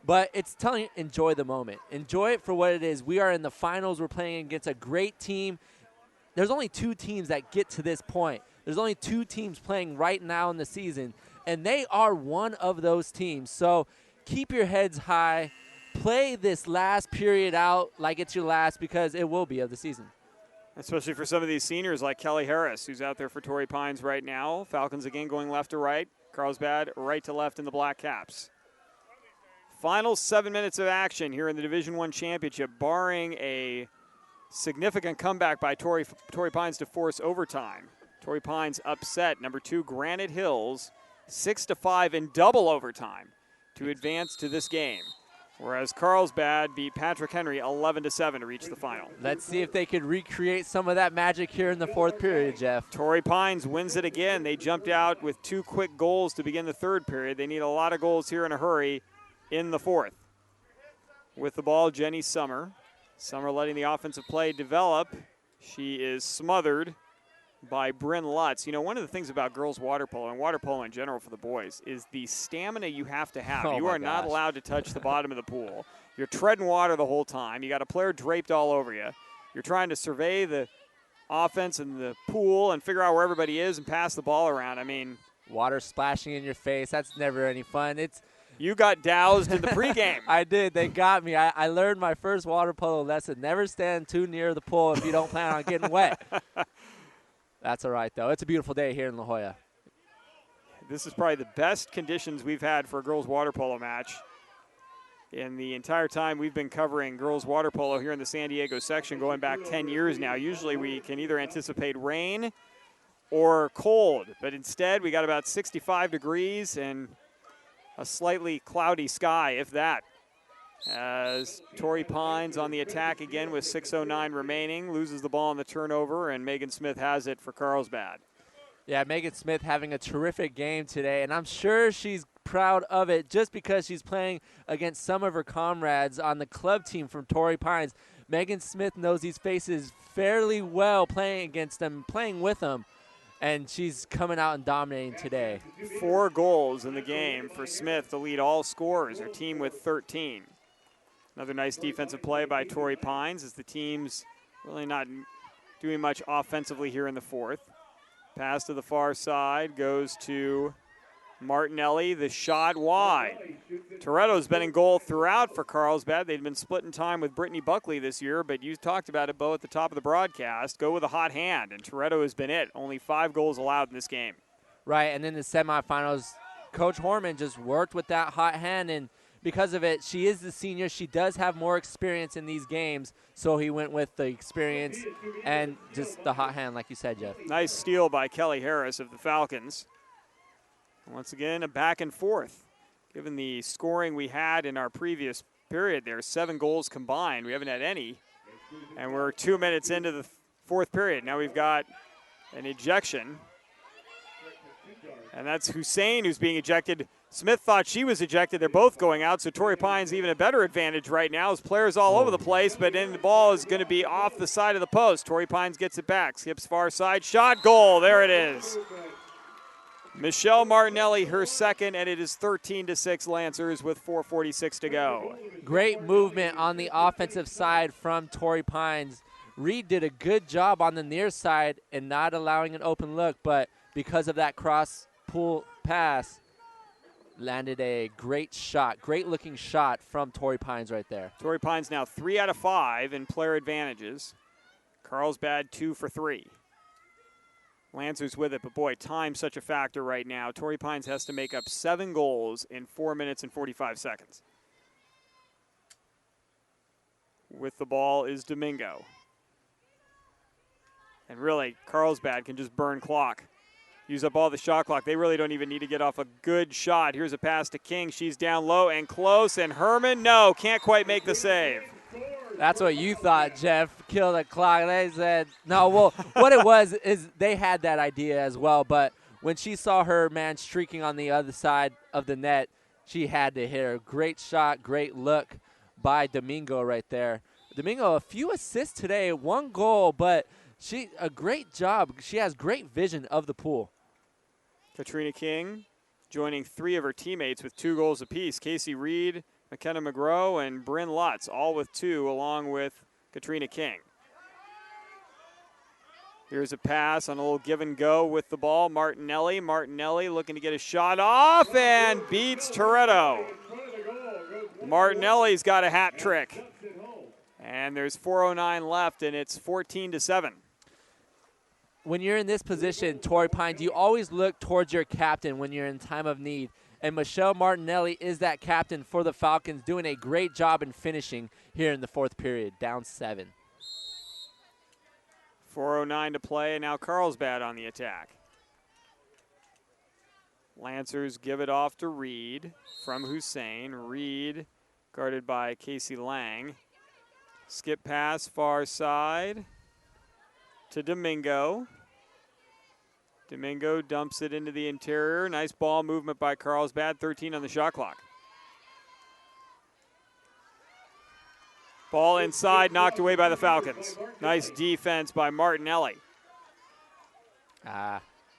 but it's telling you enjoy the moment. Enjoy it for what it is. We are in the finals. We're playing against a great team. There's only 2 teams that get to this point. There's only 2 teams playing right now in the season, and they are one of those teams. So keep your heads high. Play this last period out like it's your last, because it will be of the season. Especially for some of these seniors like Kelly Harris, who's out there for Torrey Pines right now. Falcons again going left to right. Carlsbad right to left in the Black Caps. Final 7 minutes of action here in the Division I Championship, barring a significant comeback by Torrey Pines to force overtime. Torrey Pines upset number 2 Granite Hills 6-5 in double overtime to advance to this game, whereas Carlsbad beat Patrick Henry 11-7 to reach the final. Let's see if they could recreate some of that magic here in the fourth period, Jeff. Torrey Pines wins it again. They jumped out with 2 quick goals to begin the third period. They need a lot of goals here in a hurry in the fourth. With the ball, Jenny Summer. Summer letting the offensive play develop. She is smothered by Bryn Lutz. You know, one of the things about girls water polo and water polo in general for the boys is the stamina you have to have. You are not allowed to touch the bottom of the pool. You're treading water the whole time. You got a player draped all over you. You're trying to survey the offense and the pool and figure out where everybody is and pass the ball around. I mean, water splashing in your face, that's never any fun. You got doused in the pregame. I did. They got me. I learned my first water polo lesson. Never stand too near the pool if you don't plan on getting wet. That's all right, though. It's a beautiful day here in La Jolla. This is probably the best conditions we've had for a girls water polo match in the entire time we've been covering girls water polo here in the San Diego section, going back 10 years now. Usually we can either anticipate rain or cold, but instead we got about 65 degrees and a slightly cloudy sky, if that. As Torrey Pines on the attack again with 6:09 remaining, loses the ball on the turnover, and Megan Smith has it for Carlsbad. Yeah, Megan Smith having a terrific game today, and I'm sure she's proud of it just because she's playing against some of her comrades on the club team from Torrey Pines. Megan Smith knows these faces fairly well, playing against them, playing with them, and she's coming out and dominating today. 4 goals in the game for Smith to lead all scorers, her team with 13. Another nice defensive play by Torrey Pines as the team's really not doing much offensively here in the fourth. Pass to the far side goes to Martinelli, the shot wide. Toretto's been in goal throughout for Carlsbad. They've been splitting time with Brittany Buckley this year, but you talked about it, Bo, at the top of the broadcast. Go with a hot hand, and Toretto has been it. Only 5 goals allowed in this game. Right, and then the semifinals, Coach Horman just worked with that hot hand, and because of it, she is the senior. She does have more experience in these games, so he went with the experience and just the hot hand, like you said, Jeff. Nice steal by Kelly Harris of the Falcons. Once again, a back and forth. Given the scoring we had in our previous period there, 7 goals combined. We haven't had any, and we're 2 minutes into the 4th period. Now we've got an ejection, and that's Hussein who's being ejected. Smith thought she was ejected. They're both going out, so Torrey Pines even a better advantage right now. As players all over the place, but then the ball is going to be off the side of the post. Torrey Pines gets it back, skips far side, shot, goal. There it is. Michelle Martinelli, her second, and it is 13-6 Lancers with 4:46 to go. Great movement on the offensive side from Torrey Pines. Reed did a good job on the near side and not allowing an open look, but because of that cross pull pass, landed a great shot, great-looking shot from Torrey Pines right there. Torrey Pines now 3 out of 5 in player advantages. Carlsbad 2 for 3. Lancers with it, but boy, time's such a factor right now. Torrey Pines has to make up 7 goals in 4 minutes and 45 seconds. With the ball is Domingo. And really, Carlsbad can just burn clock. Use up all the shot clock. They really don't even need to get off a good shot. Here's a pass to King. She's down low and close, and Herman, no, can't quite make the save. That's what you thought, Jeff. Kill the clock. They said, no, well, what it was is they had that idea as well, but when she saw her man streaking on the other side of the net, she had to hit her. Great shot, great look by Domingo right there. Domingo, a few assists today, 1 goal, but a great job. She has great vision of the pool. Katrina King joining 3 of her teammates with 2 goals apiece. Casey Reed, McKenna McGrow, and Bryn Lutz, all with 2, along with Katrina King. Here's a pass on a little give and go with the ball. Martinelli looking to get a shot off and beats Toretto. Martinelli's got a hat trick. And there's 4:09 left, and it's 14-7. When you're in this position, Torrey Pines, you always look towards your captain when you're in time of need. And Michelle Martinelli is that captain for the Falcons, doing a great job in finishing here in the 4th period, down 7. 4:09 to play, and now Carlsbad on the attack. Lancers give it off to Reed from Hussein. Reed guarded by Casey Lang. Skip pass far side to Domingo. Domingo dumps it into the interior. Nice ball movement by Carlsbad. 13 on the shot clock. Ball inside, knocked away by the Falcons. Nice defense by Martinelli.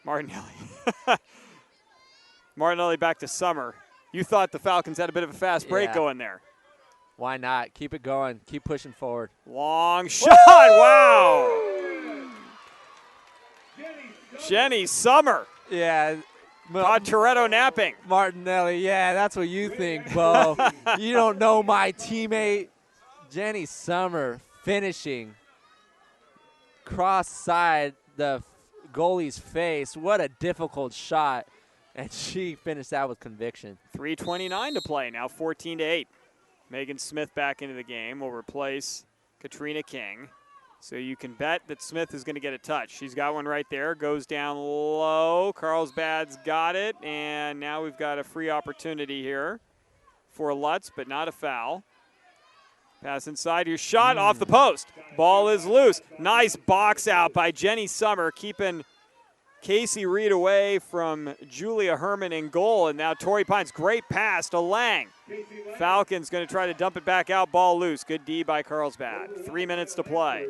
Martinelli. Martinelli back to Summer. You thought the Falcons had a bit of a fast break going there. Why not? Keep it going. Keep pushing forward. Long shot. Wow. Jenny Summer. Yeah. Caught Toretto napping. Martinelli, yeah, that's what you think, Bo. You don't know my teammate. Jenny Summer finishing. Cross side, the goalie's face. What a difficult shot. And she finished that with conviction. 3:29 to play, now 14-8. Megan Smith back into the game will replace Katrina King. So you can bet that Smith is going to get a touch. She's got one right there, goes down low. Carlsbad's got it, and now we've got a free opportunity here for Lutz, but not a foul. Pass inside, your shot off the post. Ball is loose. Nice box out by Jenny Summer, keeping Casey Reed away from Julia Herman in goal, and now Torrey Pines. Great pass to Lang. Falcons going to try to dump it back out, ball loose. Good D by Carlsbad. 3 minutes to play.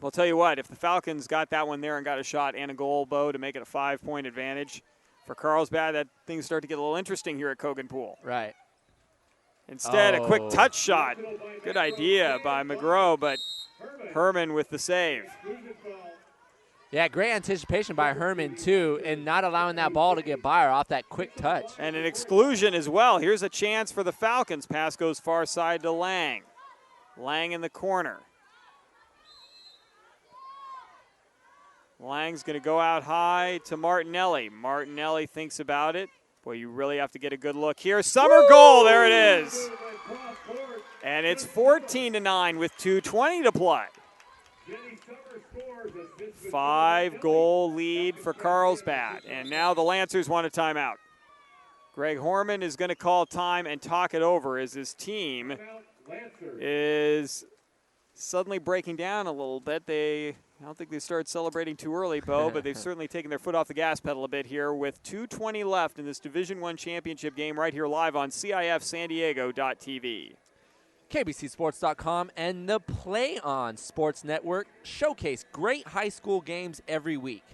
Well, I'll tell you what, if the Falcons got that one there and got a shot and a goal, Bo, to make it a 5-point advantage for Carlsbad, that things start to get a little interesting here at Coggan Pool. Right. Instead, a quick touch shot. Good idea by McGrow, but Herman with the save. Yeah, great anticipation by Herman, too, and not allowing that ball to get by her off that quick touch. And an exclusion as well. Here's a chance for the Falcons. Pass goes far side to Lang. Lang in the corner. Lang's going to go out high to Martinelli. Martinelli thinks about it. Boy, you really have to get a good look here. Summer goal, there it is. And it's 14-9 with 2:20 to play. 5-goal lead for Carlsbad. And now the Lancers want a timeout. Greg Horman is going to call time and talk it over as his team is suddenly breaking down a little bit. I don't think they started celebrating too early, Bo, but they've certainly taken their foot off the gas pedal a bit here with 2:20 left in this Division I championship game right here live on CIF San Diego.tv. KBCSports.com and the Play On Sports Network showcase great high school games every week.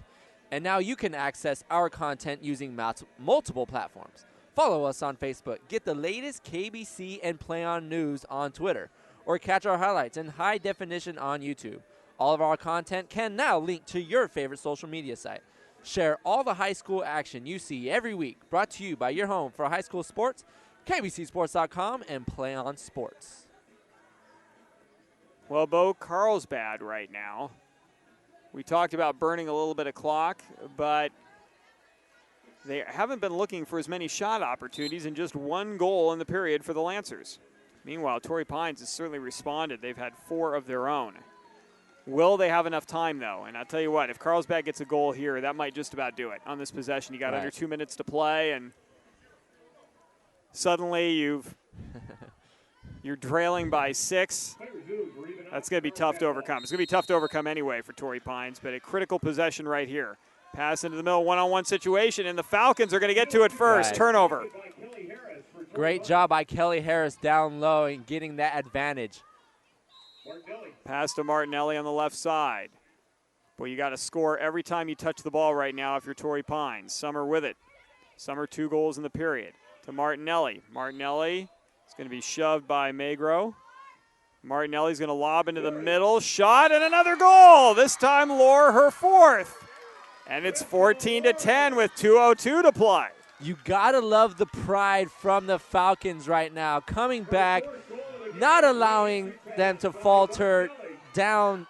And now you can access our content using multiple platforms. Follow us on Facebook, get the latest KBC and Play On news on Twitter, or catch our highlights in high definition on YouTube. All of our content can now link to your favorite social media site. Share all the high school action you see every week, brought to you by your home for high school sports, KBCSports.com and Play On Sports. Well, Bo, Carlsbad right now. We talked about burning a little bit of clock, but they haven't been looking for as many shot opportunities and just 1 goal in the period for the Lancers. Meanwhile, Torrey Pines has certainly responded. They've had 4 of their own. Will they have enough time, though? And I'll tell you what, if Carlsbad gets a goal here, that might just about do it. On this possession, you got under 2 minutes to play, and suddenly you're trailing by 6. That's going to be tough to overcome. It's going to be tough to overcome anyway for Torrey Pines, but a critical possession right here. Pass into the middle, one-on-one situation, and the Falcons are going to get to it first. Right. Turnover. Great job by Kelly Harris down low and getting that advantage. Pass to Martinelli on the left side. Boy, you got to score every time you touch the ball right now if you're Torrey Pines. Summer with it. Summer 2 goals in the period. To Martinelli. Martinelli is going to be shoved by Magro. Martinelli's going to lob into the middle. Shot and another goal. This time Lore her 4th. And it's 14-10 with 2:02 to play. You got to love the pride from the Falcons right now. Coming back, not allowing them to falter, down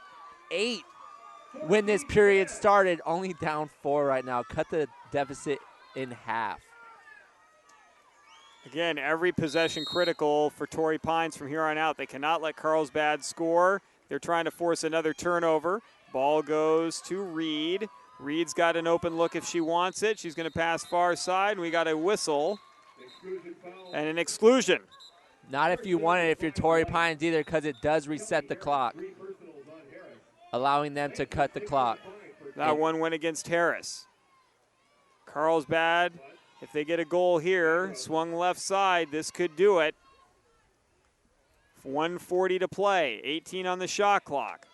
8 when this period started. Only down 4 right now. Cut the deficit in half. Again, every possession critical for Torrey Pines from here on out. They cannot let Carlsbad score. They're trying to force another turnover. Ball goes to Reed. Reed's got an open look if she wants it. She's going to pass far side, and we got a whistle and an exclusion. Not if you want it, if you're Torrey Pines either, because it does reset the clock, allowing them to cut the clock. That one went against Harris. Carlsbad, if they get a goal here, swung left side, this could do it. 1:40 to play, 18 on the shot clock.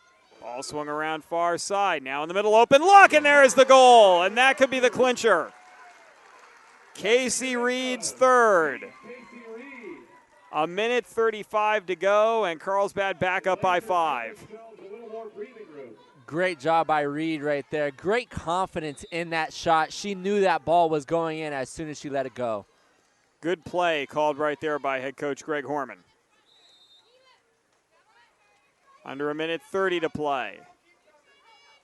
Ball swung around far side, now in the middle, open look, and there is the goal, and that could be the clincher. Casey Reed's 3rd. 1:35 to go, and Carlsbad back up by 5. Great job by Reed right there. Great confidence in that shot. She knew that ball was going in as soon as she let it go. Good play called right there by head coach Greg Horman. Under 1:30 to play.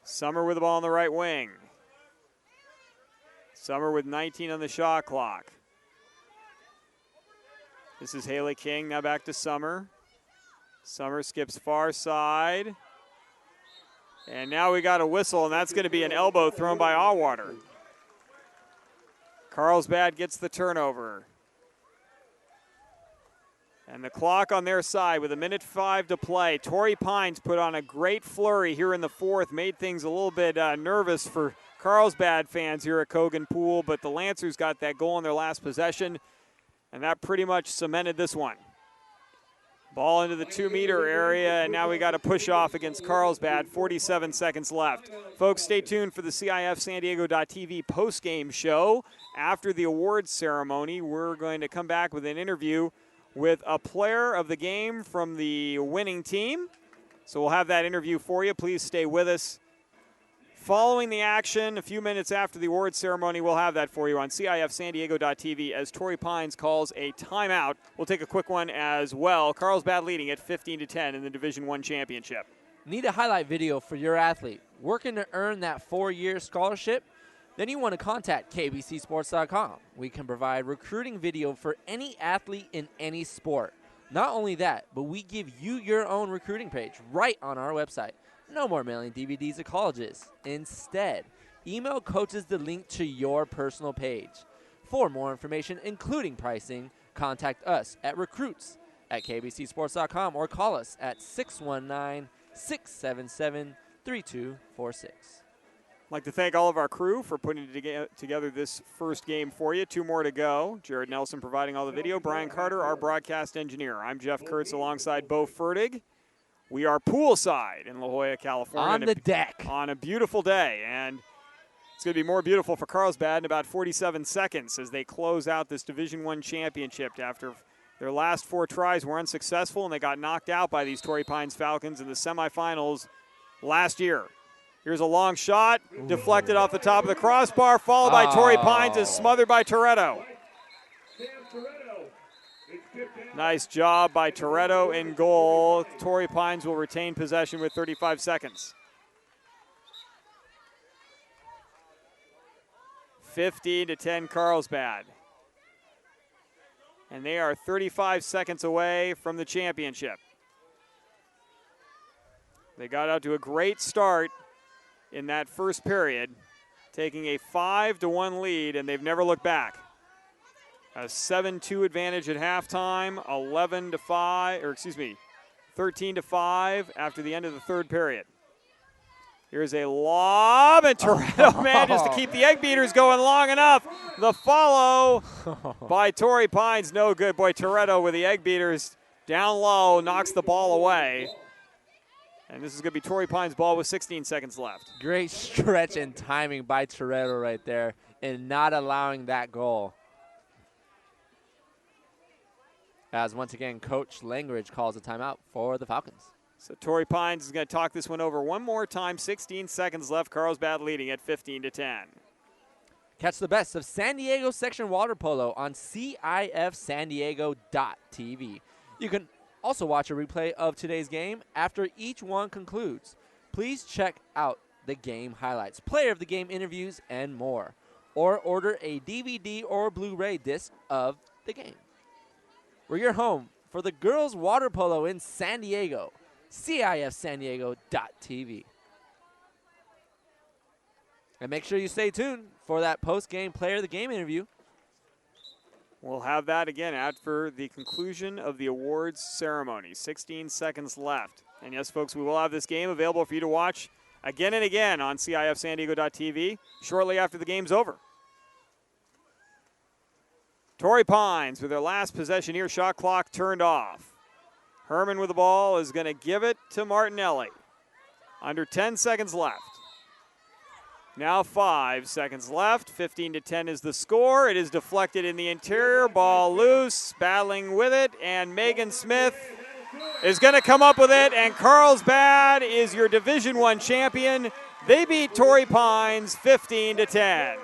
Summer with the ball on the right wing. Summer with 19 on the shot clock. This is Haley King, now back to Summer. Summer skips far side. And now we got a whistle, and that's going to be an elbow thrown by Allwater. Carlsbad gets the turnover. And the clock on their side with 1:05 to play. Torrey Pines put on a great flurry here in the 4th, made things a little bit nervous for Carlsbad fans here at Coggan Pool, but the Lancers got that goal in their last possession, and that pretty much cemented this one. Ball into the 2-meter area, and now we got a push off against Carlsbad. 47 seconds left. Folks, stay tuned for the CIF San Diego.tv postgame show. After the awards ceremony, we're going to come back with an interview with a player of the game from the winning team. So we'll have that interview for you. Please stay with us. Following the action, a few minutes after the awards ceremony, we'll have that for you on CIFSandiego.tv as Torrey Pines calls a timeout. We'll take a quick one as well. Carlsbad leading at 15-10 in the Division I championship. Need a highlight video for your athlete? Working to earn that 4-year scholarship? Then you want to contact kbcsports.com. We can provide recruiting video for any athlete in any sport. Not only that, but we give you your own recruiting page right on our website. No more mailing DVDs to colleges. Instead, email coaches the link to your personal page. For more information, including pricing, contact us at recruits@kbcsports.com or call us at 619-677-3246. I'd like to thank all of our crew for putting together this first game for you. 2 more to go. Jared Nelson providing all the video. Brian Carter, our broadcast engineer. I'm Jeff Kurtz alongside Bo Fertig. We are poolside in La Jolla, California. On the deck. On a beautiful day. And it's going to be more beautiful for Carlsbad in about 47 seconds as they close out this Division I championship after their last 4 tries were unsuccessful and they got knocked out by these Torrey Pines Falcons in the semifinals last year. Here's a long shot, deflected off the top of the crossbar, followed by Torrey Pines, is smothered by Toretto. Nice job by Toretto in goal. Torrey Pines will retain possession with 35 seconds. 15-10 Carlsbad. And they are 35 seconds away from the championship. They got out to a great start in that first period, taking a 5-1 lead, and they've never looked back. A 7-2 advantage at halftime, 13-5 after the end of the third period. Here's a lob, and Toretto manages to keep the egg beaters going long enough. The follow by Torrey Pines, no good. Boy, Toretto with the egg beaters down low, knocks the ball away. And this is going to be Torrey Pines' ball with 16 seconds left. Great stretch and timing by Toretto right there in not allowing that goal. As once again, Coach Langridge calls a timeout for the Falcons. So Torrey Pines is going to talk this one over one more time. 16 seconds left. Carlsbad leading at 15-10. Catch the best of San Diego section water polo on CIFSandiego.tv. You can also watch a replay of today's game after each one concludes. Please check out the game highlights, player of the game interviews, and more. Or order a DVD or Blu-ray disc of the game. We're your home for the girls water polo in San Diego. CIFSandiego.tv. And make sure you stay tuned for that post-game player of the game interview. We'll have that again after the conclusion of the awards ceremony. 16 seconds left. And yes, folks, we will have this game available for you to watch again and again on CIFSandiego.tv shortly after the game's over. Torrey Pines with their last possession here. Shot clock turned off. Herman with the ball is going to give it to Martinelli. Under 10 seconds left. Now 5 seconds left. 15-10 is the score. It is deflected in the interior. Ball loose. Battling with it. And Megan Smith is going to come up with it. And Carlsbad is your Division I champion. They beat Torrey Pines 15-10.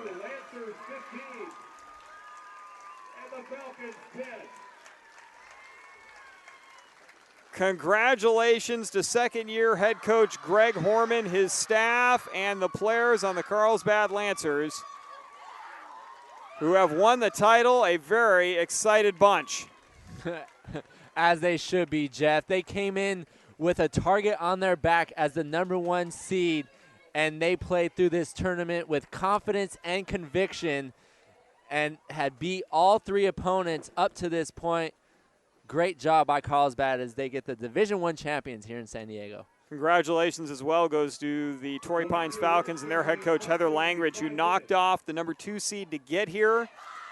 Congratulations to second-year head coach Greg Horman, his staff, and the players on the Carlsbad Lancers who have won the title. A very excited bunch. As they should be, Jeff. They came in with a target on their back as the #1 seed, and they played through this tournament with confidence and conviction and had beat all 3 opponents up to this point. Great job by Carlsbad as they get the Division I champions here in San Diego. Congratulations as well goes to the Torrey Pines Falcons and their head coach Heather Langridge, who knocked off the #2 seed to get here.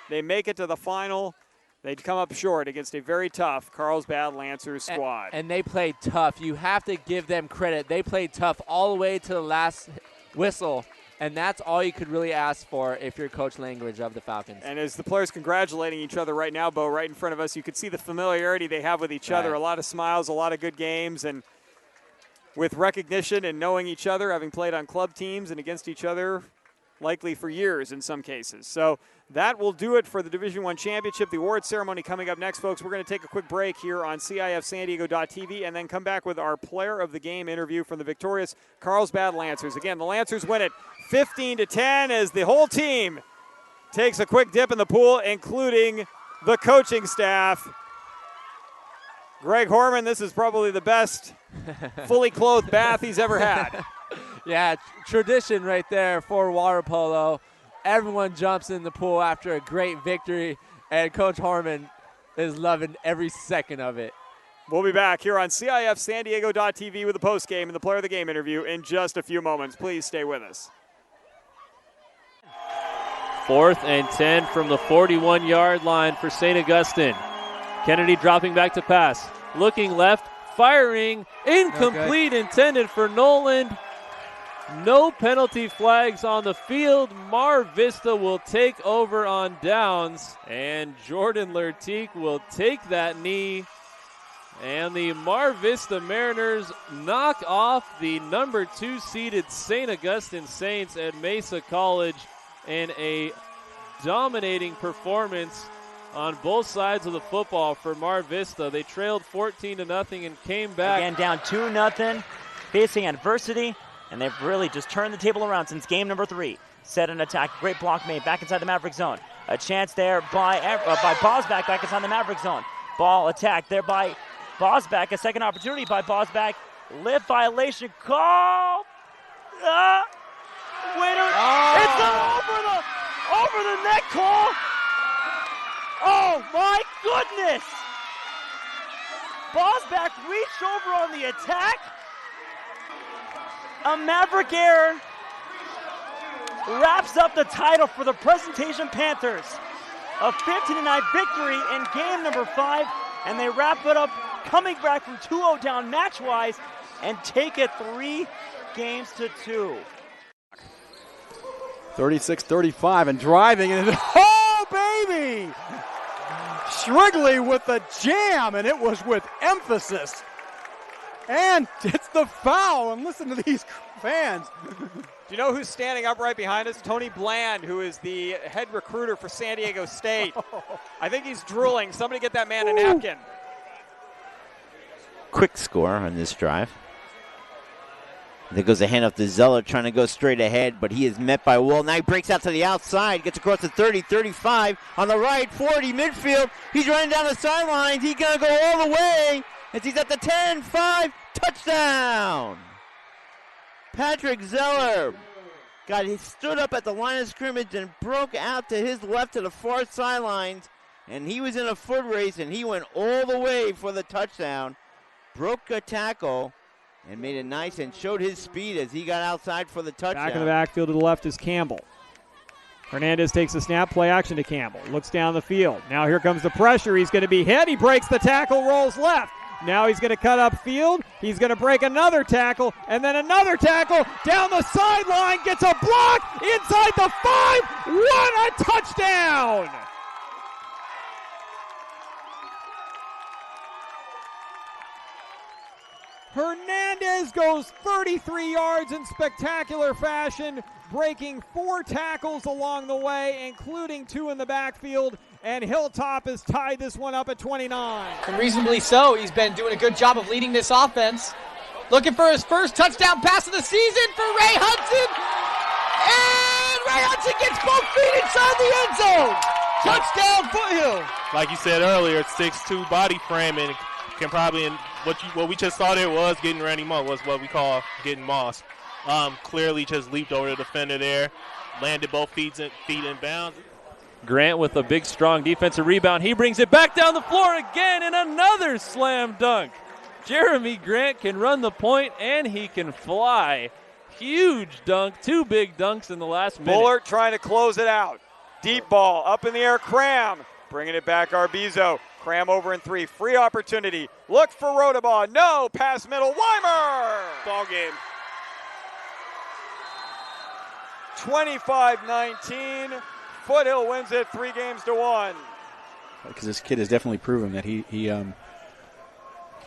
They make it to the final. They'd come up short against a very tough Carlsbad Lancers squad. And they played tough. You have to give them credit. They played tough all the way to the last whistle. And that's all you could really ask for if you're Coach Langridge of the Falcons. And as the players congratulating each other right now, Bo, right in front of us, you could see the familiarity they have with each other. A lot of smiles, a lot of good games. And with recognition and knowing each other, having played on club teams and against each other likely for years in some cases. So that will do it for the Division I Championship. The award ceremony coming up next, folks. We're going to take a quick break here on CIF San Diego.tv and then come back with our player of the game interview from the victorious Carlsbad Lancers. Again, the Lancers win it 15-10 as the whole team takes a quick dip in the pool, including the coaching staff. Greg Horman, this is probably the best fully clothed bath he's ever had. Yeah, tradition right there for Waterpolo. Everyone jumps in the pool after a great victory, and Coach Horman is loving every second of it. We'll be back here on CIF San Diego.tv with the postgame and the player of the game interview in just a few moments. Please stay with us. 4th and 10 from the 41-yard line for St. Augustine. Kennedy dropping back to pass. Looking left, firing, incomplete, intended for Noland. No penalty flags on the field. Mar Vista will take over on downs, and Jordan Lertique will take that knee. And the Mar Vista Mariners knock off the number 2 seeded St. Augustine Saints at Mesa College in a dominating performance on both sides of the football for Mar Vista. They trailed 14-0 and came back. Again, down 2-0, facing adversity, and they've really just turned the table around since game number 3. Set an attack, great block made back inside the Maverick zone. A chance there by Bosback back inside the Maverick zone. Ball attacked there by Bosback, a second opportunity by Bosback. Lift violation call. Winner. It's over the neck call. Oh my goodness! Bosback reached over on the attack. A Maverick error wraps up the title for the Presentation Panthers. A 15-9 victory in game number 5, and they wrap it up coming back from 2-0 down match-wise and take it 3 games to 2. 36-35 and driving, and oh, baby! Shrigley with the jam, and it was with emphasis. And it's the foul, and listen to these fans. Do you know who's standing up right behind us? Tony Bland, who is the head recruiter for San Diego State. I think he's drooling. Somebody get that man a napkin. Quick score on this drive. There goes a handoff to Zeller, trying to go straight ahead, but he is met by Wall. Now he breaks out to the outside, gets across the 30, 35, on the right, 40, midfield. He's running down the sidelines. He's going to go all the way as he's at the 10, 5, touchdown. Patrick Zeller he stood up at the line of scrimmage and broke out to his left to the far sidelines, and he was in a foot race, and he went all the way for the touchdown. Broke a tackle and made it nice and showed his speed as he got outside for the touchdown. Back in the backfield to the left is Campbell. Hernandez takes the snap, play action to Campbell. Looks down the field. Now here comes the pressure. He's going to be hit. He breaks the tackle, rolls left. Now he's going to cut upfield. He's going to break another tackle, and then another tackle down the sideline. Gets a block inside the 5. What a touchdown! Hernandez goes 33 yards in spectacular fashion, breaking 4 tackles along the way, including 2 in the backfield, and Hilltop has tied this one up at 29. And reasonably so. He's been doing a good job of leading this offense. Looking for his first touchdown pass of the season for Ray Hudson. And Ray Hudson gets both feet inside the end zone. Touchdown Foothill. Like you said earlier, 6'2" body frame, and can probably, what we just saw there was getting Randy Moss, was what we call getting Moss. Clearly just leaped over the defender there, landed both feet in bounds. Grant with a big, strong defensive rebound. He brings it back down the floor again, and another slam dunk. Jeremy Grant can run the point, and he can fly. Huge dunk, 2 big dunks in the last minute. Bullard trying to close it out. Deep ball, up in the air, Cram. Bringing it back, Arbizo. Cram over in 3, free opportunity. Look for Rodabaugh, no, pass middle, Weimer! Ball game. 25-19, Foothill wins it 3-1. Because this kid has definitely proven that he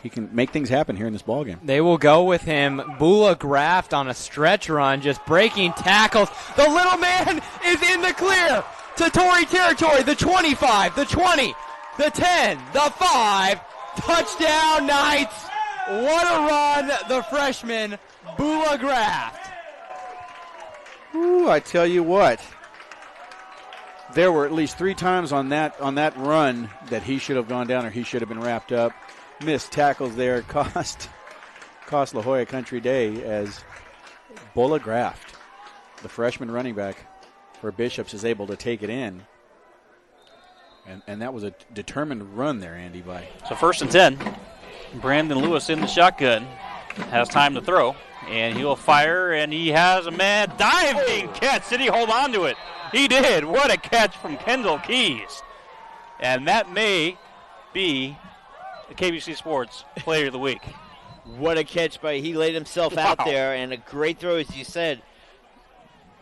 he can make things happen here in this ball game. They will go with him. Bula Graft on a stretch run, just breaking tackles. The little man is in the clear to Torrey territory. The 25, the 20, the 10, the 5. Touchdown Knights. What a run, the freshman, Bula Graft. Ooh, I tell you what. There were at least 3 times on that run that he should have gone down or he should have been wrapped up. Missed tackles there cost La Jolla Country Day as Bula Graft, the freshman running back for Bishops, is able to take it in. And that was a determined run there, Andy. So 1st and 10. Brandon Lewis in the shotgun. Has time to throw. And he'll fire, and he has a mad diving catch. Did he hold on to it? He did. What a catch from Kendall Keys. And that may be the KBC Sports Player of the Week. What a catch he laid himself out there, and a great throw, as you said.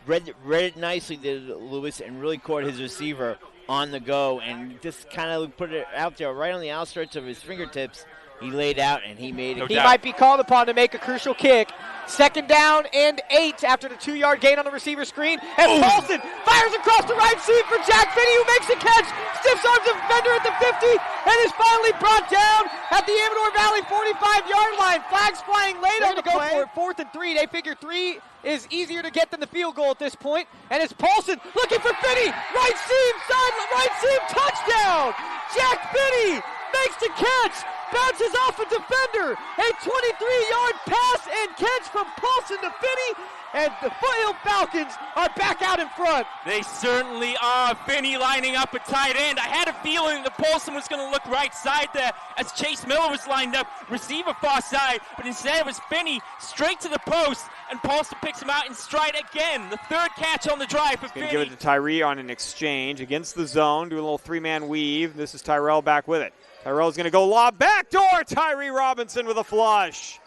Read it nicely, did Lewis, and really caught his receiver on the go, and just kind of put it out there right on the outstretch of his fingertips. He laid out, and he made it. He might be called upon to make a crucial kick. 2nd down and 8 after the 2-yard gain on the receiver screen. And Paulson fires across the right seam for Jack Finney, who makes the catch. Stiffs arms the defender at the 50 and is finally brought down at the Amador Valley 45-yard line. Flags flying late on the play. Go for it. 4th and 3. They figure 3 is easier to get than the field goal at this point. And it's Paulson looking for Finney. Right seam, touchdown. Jack Finney makes the catch. Bounces off a defender. A 23-yard pass and catch from Paulson to Finney. And the Foothill Falcons are back out in front. They certainly are. Finney lining up a tight end. I had a feeling that Paulson was going to look right side there as Chase Miller was lined up. Receiver far side. But instead it was Finney straight to the post. And Paulson picks him out in stride again. The 3rd catch on the drive for Finney. Give it to Tyree on an exchange against the zone. Do a little 3-man weave. This is Tyrell back with it. Tyrell's going to go lob backdoor. Tyree Robinson with a flush.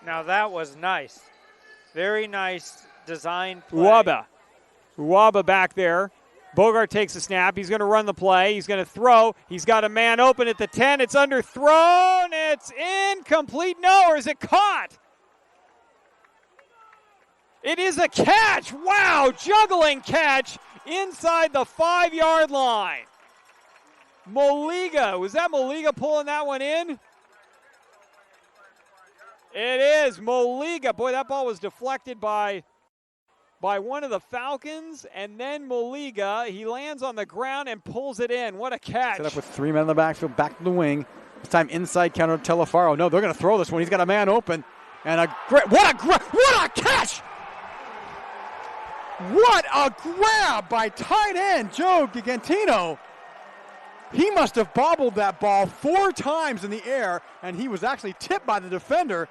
Now that was nice. Very nice design play. Uwaba back there. Bogart takes a snap. He's going to run the play. He's going to throw. He's got a man open at the 10. It's underthrown. It's incomplete. No, or is it caught? It is a catch. Wow, juggling catch inside the 5-yard line. Moliga. Was that Moliga pulling that one in? It is Moliga. Boy, that ball was deflected by one of the Falcons, and then Moliga, he lands on the ground and pulls it in. What a catch. Set up with 3 men in the backfield, back to the wing. This time inside counter to Telefaro. No, they're going to throw this one. He's got a man open. And what a catch! What a grab by tight end Joe Gigantino. He must have bobbled that ball 4 times in the air, and he was actually tipped by the defender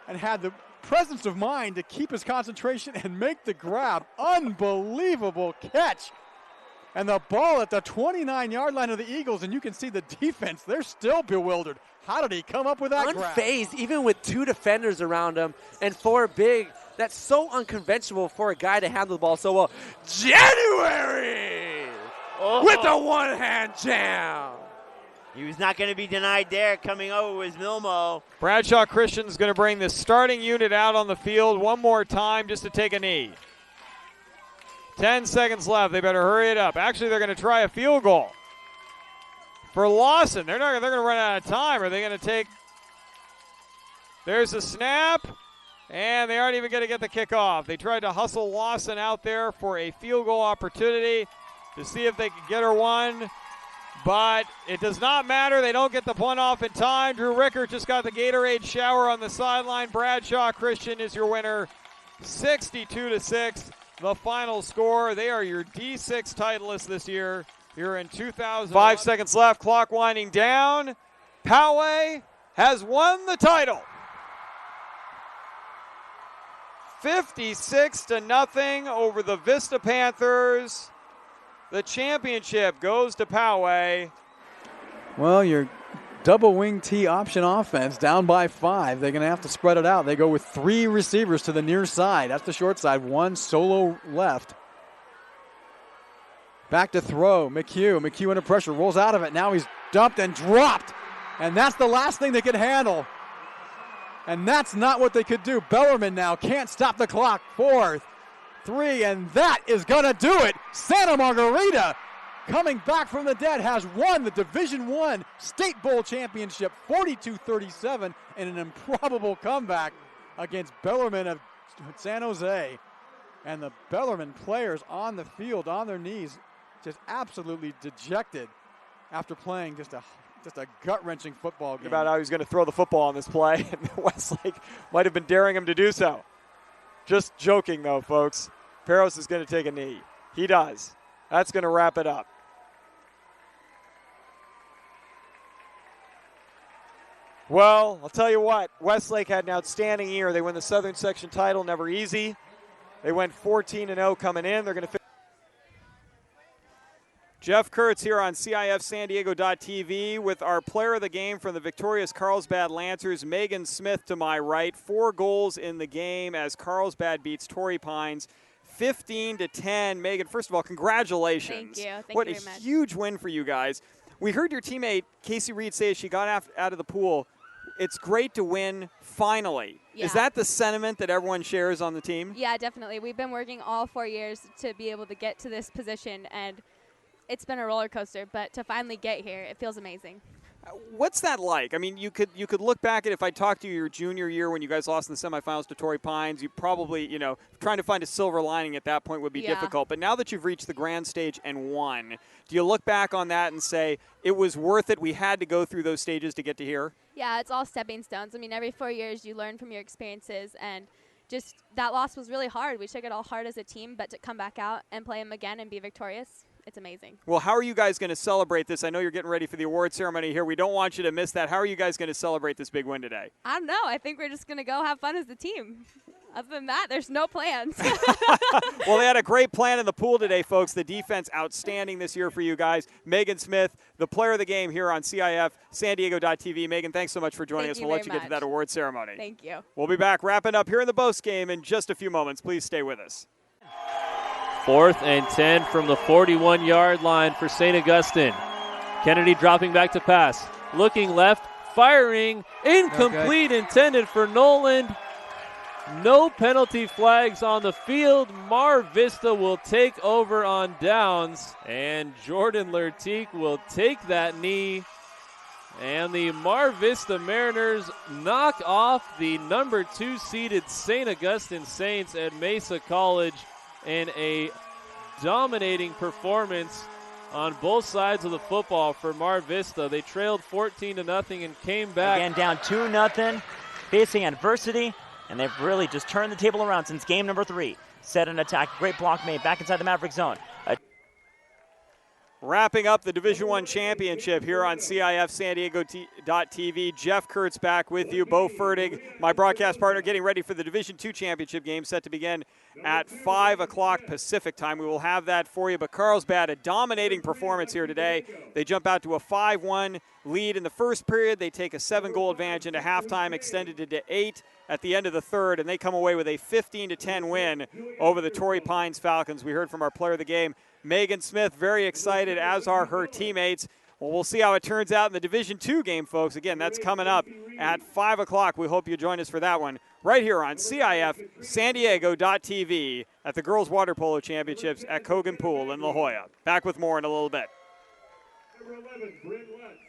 and had the presence of mind to keep his concentration and make the grab. Unbelievable catch. And the ball at the 29-yard line of the Eagles, and you can see the defense, they're still bewildered. How did he come up with that grab? Unfazed, even with 2 defenders around him and 4 big. That's so unconventional for a guy to handle the ball so well. January with a one-hand jam. He was not going to be denied there. Coming over was Milmo. Bradshaw Christian's going to bring the starting unit out on the field one more time just to take a knee. 10 seconds left. They better hurry it up. Actually, they're going to try a field goal. For Lawson, they're going to run out of time. Are they going to take? There's a snap, and they aren't even going to get the kickoff. They tried to hustle Lawson out there for a field goal opportunity to see if they could get her one. But it does not matter. They don't get the punt off in time. Drew Rickert just got the Gatorade shower on the sideline. Bradshaw Christian is your winner, 62-6. The final score. They are your D6 titleists this year. Here in 2000. 5 seconds left. Clock winding down. Poway has won the title. 56-0 over the Vista Panthers. The championship goes to Poway. Well, your double wing T option offense down by 5. They're going to have to spread it out. They go with 3 receivers to the near side. That's the short side. 1 solo left. Back to throw. McHugh under pressure. Rolls out of it. Now he's dumped and dropped And that's the last thing they could handle. And that's not what they could do. Bellarmine now can't stop the clock. 4, 3, and that is going to do it. Santa Margarita, coming back from the dead, has won the Division I State Bowl Championship 42-37 in an improbable comeback against Bellarmine of San Jose. And the Bellarmine players on the field, on their knees, just absolutely dejected after playing just a gut-wrenching football game. About how he was going to throw the football on this play, and Westlake might have been daring him to do so. Just joking, though, folks. Peros is going to take a knee. He does. That's going to wrap it up. Well, I'll tell you what. Westlake had an outstanding year. They win the Southern Section title, never easy. They went 14-0 coming in. They're going to Jeff Kurtz here on CIF San Diego.tv with our player of the game from the victorious Carlsbad Lancers, Megan Smith to my right. 4 goals in the game as Carlsbad beats Torrey Pines 15-10. Megan, first of all, congratulations. Thank you. Thank what you a very much. huge win for you guys. We heard your teammate, Casey Reed, say as she got out of the pool, it's great to win finally. Yeah. Is that the sentiment that everyone shares on the team? Yeah, definitely. We've been working all 4 years to be able to get to this position, and it's been a roller coaster, but to finally get here, it feels amazing. What's that like? I mean, you could look back at if I talked to you your junior year when you guys lost in the semifinals to Torrey Pines, you probably, trying to find a silver lining at that point would be difficult. But now that you've reached the grand stage and won, do you look back on that and say it was worth it? We had to go through those stages to get to here? Yeah, it's all stepping stones. I mean, every 4 years you learn from your experiences, and just that loss was really hard. We took it all hard as a team, but to come back out and play them again and be victorious, it's amazing. Well, how are you guys going to celebrate this? I know you're getting ready for the award ceremony here. We don't want you to miss that. How are you guys going to celebrate this big win today? I don't know. I think we're just going to go have fun as a team. Other than that, there's no plans. Well, they had a great plan in the pool today, folks. The defense outstanding this year for you guys. Megan Smith, the player of the game here on CIF San Diego.tv. Megan, thanks so much for joining us. We'll let you get to that award ceremony. Thank you. We'll be back wrapping up here in the Postgame in just a few moments. Please stay with us. 4th and 10 from the 41-yard line for St. Augustine. Kennedy dropping back to pass. Looking left, firing, incomplete, intended for Noland. No penalty flags on the field. Mar Vista will take over on downs, and Jordan Lertique will take that knee. And the Mar Vista Mariners knock off the number 2 seeded St. Augustine Saints at Mesa College in a dominating performance on both sides of the football for Mar Vista. They trailed 14-0 and came back. Again, down 2-0, facing adversity, and they've really just turned the table around since game number 3. Set an attack, great block made back inside the Maverick zone. Wrapping up the Division I championship here on CIF San Diego.tv. Jeff Kurtz back with you. Bo Fertig, my broadcast partner, getting ready for the Division II championship game set to begin at 5 o'clock Pacific time. We will have that for you. But Carlsbad, a dominating performance here today. They jump out to a 5-1 lead in the first period. They take a 7-goal advantage into halftime, extended it to 8 at the end of the third, and they come away with a 15-10 win over the Torrey Pines Falcons. We heard from our player of the game, Megan Smith, very excited, as are her teammates. Well, we'll see how it turns out in the Division II game, folks. Again, that's coming up at 5 o'clock. We hope you join us for that one right here on CIF San Diego.tv at the Girls Waterpolo Championships at Coggan Pool in La Jolla. Back with more in a little bit. Number 11, Bryn West.